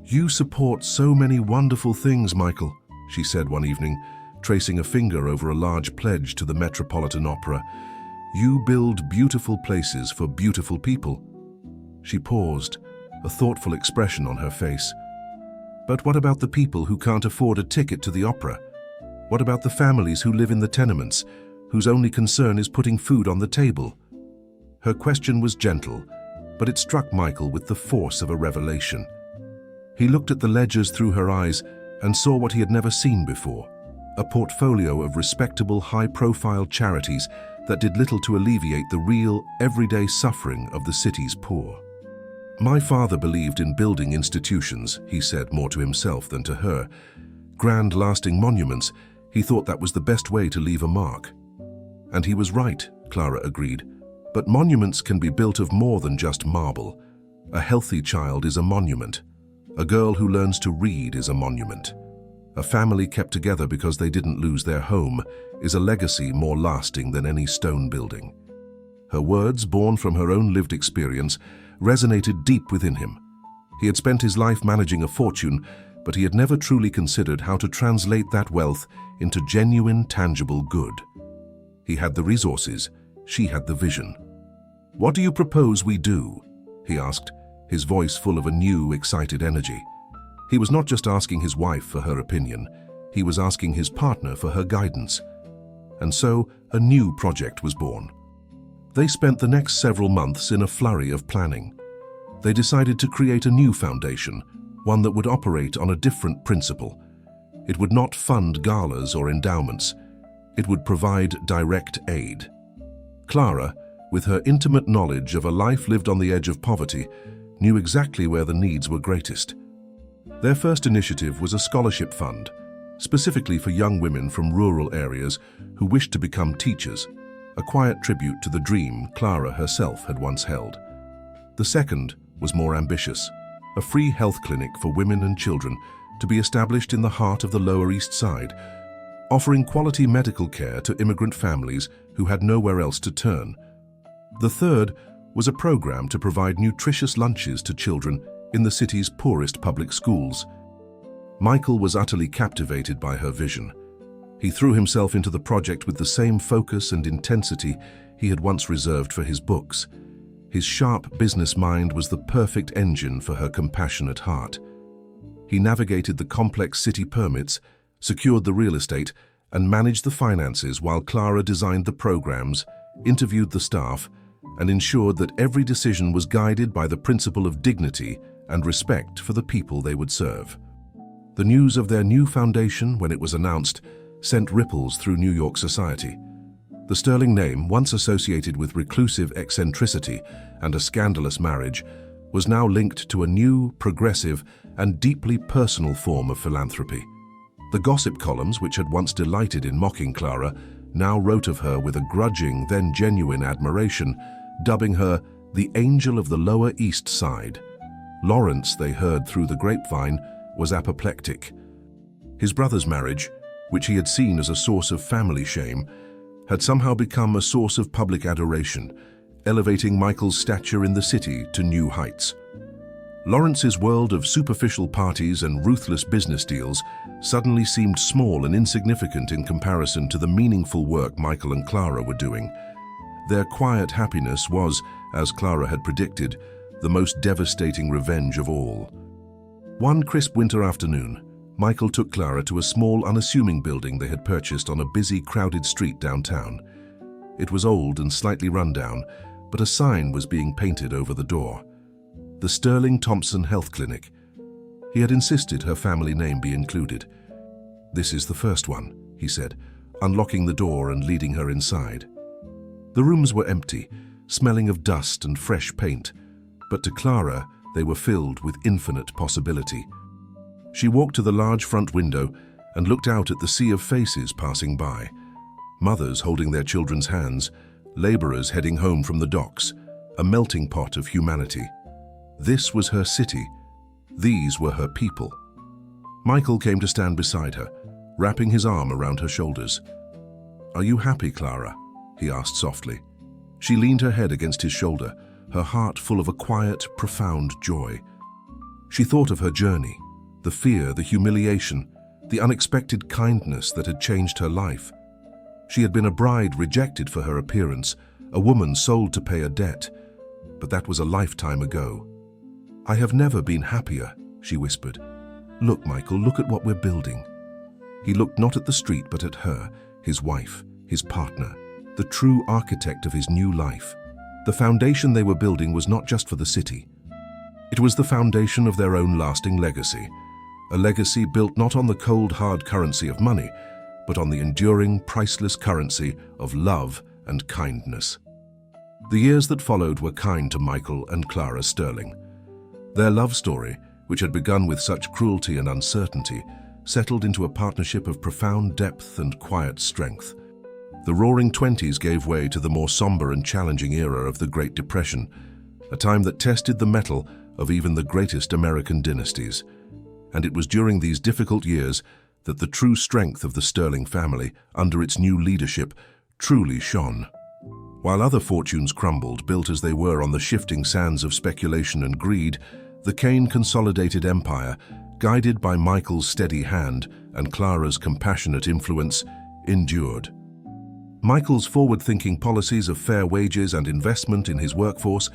"You support so many wonderful things, Michael," she said one evening, tracing a finger over a large pledge to the Metropolitan Opera. "You build beautiful places for beautiful people." She paused, a thoughtful expression on her face. "But what about the people who can't afford a ticket to the opera? What about the families who live in the tenements, whose only concern is putting food on the table?" Her question was gentle, but it struck Michael with the force of a revelation. He looked at the ledgers through her eyes and saw what he had never seen before, a portfolio of respectable, high-profile charities that did little to alleviate the real, everyday suffering of the city's poor. "My father believed in building institutions," he said more to himself than to her. "Grand, lasting monuments. He thought that was the best way to leave a mark." And he was right, Clara agreed. But monuments can be built of more than just marble. A healthy child is a monument. A girl who learns to read is a monument. A family kept together because they didn't lose their home is a legacy more lasting than any stone building. Her words, born from her own lived experience, resonated deep within him. He had spent his life managing a fortune, but he had never truly considered how to translate that wealth into genuine, tangible good. He had the resources, she had the vision. "What do you propose we do?" he asked, his voice full of a new, excited energy. He was not just asking his wife for her opinion, he was asking his partner for her guidance. And so, a new project was born. They spent the next several months in a flurry of planning. They decided to create a new foundation, one that would operate on a different principle. It would not fund galas or endowments. It would provide direct aid. Clara, with her intimate knowledge of a life lived on the edge of poverty, knew exactly where the needs were greatest. Their first initiative was a scholarship fund, specifically for young women from rural areas who wished to become teachers, a quiet tribute to the dream Clara herself had once held. The second was more ambitious, a free health clinic for women and children to be established in the heart of the Lower East Side, offering quality medical care to immigrant families who had nowhere else to turn. The third was a program to provide nutritious lunches to children in the city's poorest public schools. Michael was utterly captivated by her vision. He threw himself into the project with the same focus and intensity he had once reserved for his books. His sharp business mind was the perfect engine for her compassionate heart. He navigated the complex city permits, secured the real estate, and managed the finances while Clara designed the programs, interviewed the staff, and ensured that every decision was guided by the principle of dignity and respect for the people they would serve. The news of their new foundation, when it was announced, sent ripples through New York society. The sterling name, once associated with reclusive eccentricity and a scandalous marriage, was now linked to a new, progressive, and deeply personal form of philanthropy. The gossip columns, which had once delighted in mocking Clara, now wrote of her with a grudging, then genuine admiration, dubbing her the angel of the Lower East Side. Lawrence, they heard through the grapevine, was apoplectic. His brother's marriage, which he had seen as a source of family shame, had somehow become a source of public adoration, elevating Michael's stature in the city to new heights. Lawrence's world of superficial parties and ruthless business deals suddenly seemed small and insignificant in comparison to the meaningful work Michael and Clara were doing. Their quiet happiness was, as Clara had predicted, the most devastating revenge of all. One crisp winter afternoon, Michael took Clara to a small, unassuming building they had purchased on a busy, crowded street downtown. It was old and slightly run down, but a sign was being painted over the door. The Clara Thompson Health Clinic. He had insisted her family name be included. "This is the first one," he said, unlocking the door and leading her inside. The rooms were empty, smelling of dust and fresh paint, but to Clara, they were filled with infinite possibility. She walked to the large front window and looked out at the sea of faces passing by. Mothers holding their children's hands, laborers heading home from the docks, a melting pot of humanity. This was her city. These were her people. Michael came to stand beside her, wrapping his arm around her shoulders. "Are you happy, Clara?" he asked softly. She leaned her head against his shoulder, her heart full of a quiet, profound joy. She thought of her journey, the fear, the humiliation, the unexpected kindness that had changed her life. She had been a bride rejected for her appearance, a woman sold to pay a debt, but that was a lifetime ago. "I have never been happier," she whispered. "Look, Michael, look at what we're building." He looked not at the street but at her, his wife, his partner, the true architect of his new life. The foundation they were building was not just for the city. It was the foundation of their own lasting legacy, a legacy built not on the cold, hard currency of money, but on the enduring, priceless currency of love and kindness. The years that followed were kind to Michael and Clara Sterling. Their love story, which had begun with such cruelty and uncertainty, settled into a partnership of profound depth and quiet strength. The Roaring Twenties gave way to the more somber and challenging era of the Great Depression, a time that tested the mettle of even the greatest American dynasties. And it was during these difficult years that the true strength of the Sterling family, under its new leadership, truly shone. While other fortunes crumbled, built as they were on the shifting sands of speculation and greed, the Kane consolidated empire guided by Michael's steady hand and Clara's compassionate influence, endured. Michael's forward-thinking policies of fair wages and investment in his workforce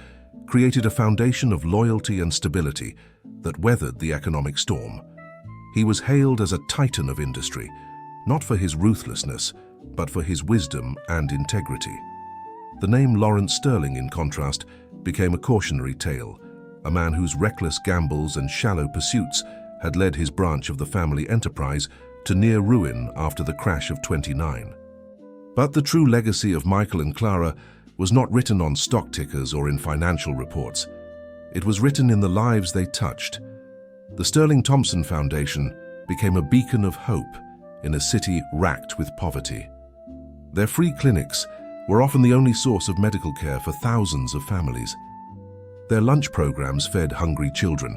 created a foundation of loyalty and stability that weathered the economic storm. He was hailed as a titan of industry, not for his ruthlessness, but for his wisdom and integrity. The name Lawrence Sterling, in contrast, became a cautionary tale, a man whose reckless gambles and shallow pursuits had led his branch of the family enterprise to near ruin after the crash of '29. But the true legacy of Michael and Clara was not written on stock tickers or in financial reports. It was written in the lives they touched. The Sterling Thompson Foundation became a beacon of hope in a city racked with poverty. Their free clinics were often the only source of medical care for thousands of families. Their lunch programs fed hungry children,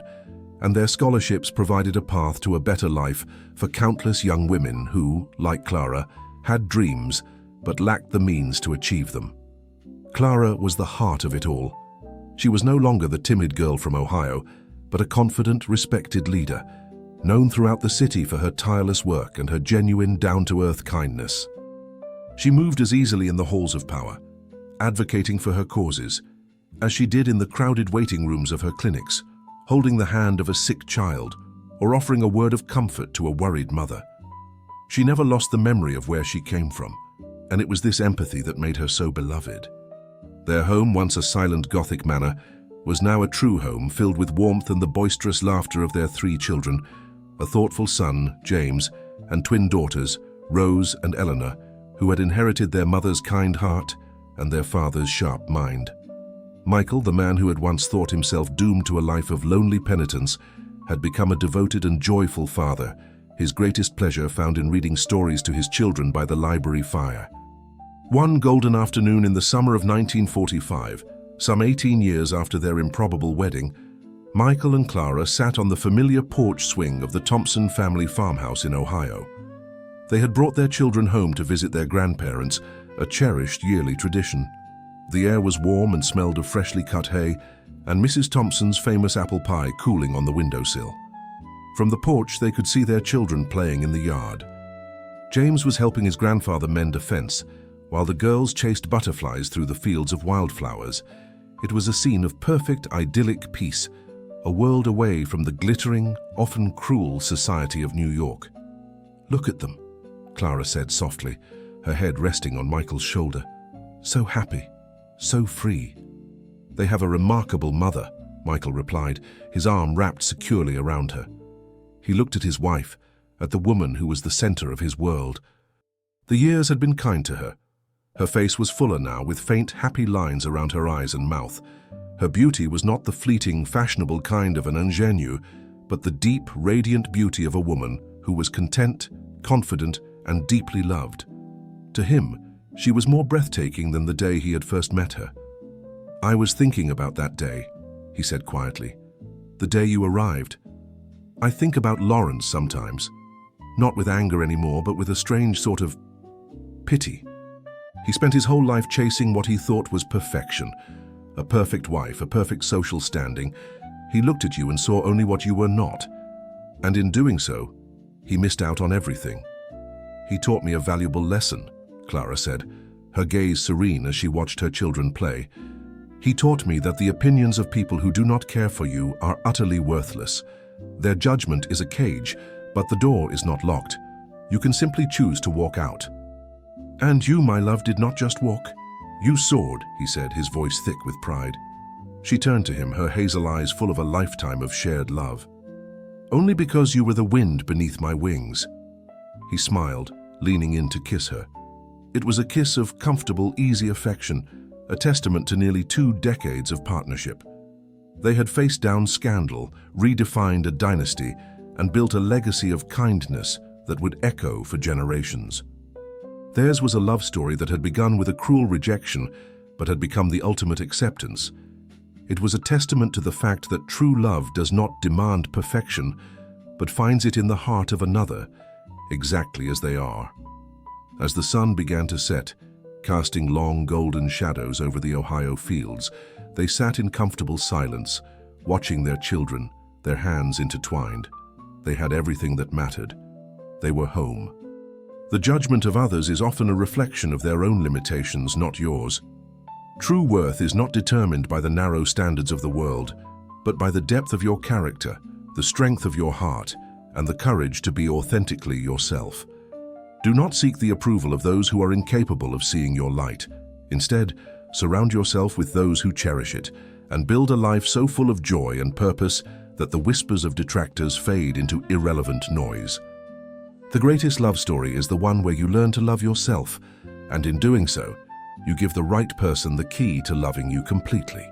and their scholarships provided a path to a better life for countless young women who, like Clara, had dreams but lacked the means to achieve them. Clara was the heart of it all. She was no longer the timid girl from Ohio, but a confident, respected leader, known throughout the city for her tireless work and her genuine, down-to-earth kindness. She moved as easily in the halls of power, advocating for her causes, as she did in the crowded waiting rooms of her clinics, holding the hand of a sick child or offering a word of comfort to a worried mother. She never lost the memory of where she came from, and it was this empathy that made her so beloved. Their home, once a silent Gothic manor, was now a true home filled with warmth and the boisterous laughter of their 3 children, a thoughtful son, James, and twin daughters, Rose and Eleanor, who had inherited their mother's kind heart and their father's sharp mind. Michael, the man who had once thought himself doomed to a life of lonely penitence, had become a devoted and joyful father, his greatest pleasure found in reading stories to his children by the library fire. One golden afternoon in the summer of 1945, some 18 years after their improbable wedding, Michael and Clara sat on the familiar porch swing of the Thompson family farmhouse in Ohio. They had brought their children home to visit their grandparents, a cherished yearly tradition. The air was warm and smelled of freshly cut hay, and Mrs. Thompson's famous apple pie cooling on the windowsill. From the porch, they could see their children playing in the yard. James was helping his grandfather mend a fence, while the girls chased butterflies through the fields of wildflowers. It was a scene of perfect, idyllic peace, a world away from the glittering, often cruel society of New York. "Look at them," Clara said softly, her head resting on Michael's shoulder. "So happy, so free." "They have a remarkable mother," Michael replied, his arm wrapped securely around her. He looked at his wife, at the woman who was the center of his world. The years had been kind to her. Her face was fuller now, with faint, happy lines around her eyes and mouth. Her beauty was not the fleeting, fashionable kind of an ingenue, but the deep, radiant beauty of a woman who was content, confident, and deeply loved. To him, she was more breathtaking than the day he had first met her. "I was thinking about that day," he said quietly. "The day you arrived. I think about Lawrence sometimes, not with anger anymore, but with a strange sort of pity. He spent his whole life chasing what he thought was perfection, a perfect wife, a perfect social standing. He looked at you and saw only what you were not. And in doing so, he missed out on everything. He taught me a valuable lesson," Clara said, her gaze serene as she watched her children play. "He taught me that the opinions of people who do not care for you are utterly worthless. Their judgment is a cage, but the door is not locked. You can simply choose to walk out." "And you, my love, did not just walk. You soared," he said, his voice thick with pride. She turned to him, her hazel eyes full of a lifetime of shared love. "Only because you were the wind beneath my wings." He smiled, leaning in to kiss her. It was a kiss of comfortable, easy affection, a testament to nearly 2 decades of partnership. They had faced down scandal, redefined a dynasty, and built a legacy of kindness that would echo for generations. Theirs was a love story that had begun with a cruel rejection, but had become the ultimate acceptance. It was a testament to the fact that true love does not demand perfection, but finds it in the heart of another, exactly as they are. As the sun began to set, casting long golden shadows over the Ohio fields, they sat in comfortable silence, watching their children, their hands intertwined. They had everything that mattered. They were home. The judgment of others is often a reflection of their own limitations, not yours. True worth is not determined by the narrow standards of the world, but by the depth of your character, the strength of your heart, and the courage to be authentically yourself. Do not seek the approval of those who are incapable of seeing your light. Instead, surround yourself with those who cherish it, and build a life so full of joy and purpose that the whispers of detractors fade into irrelevant noise. The greatest love story is the one where you learn to love yourself, and in doing so, you give the right person the key to loving you completely.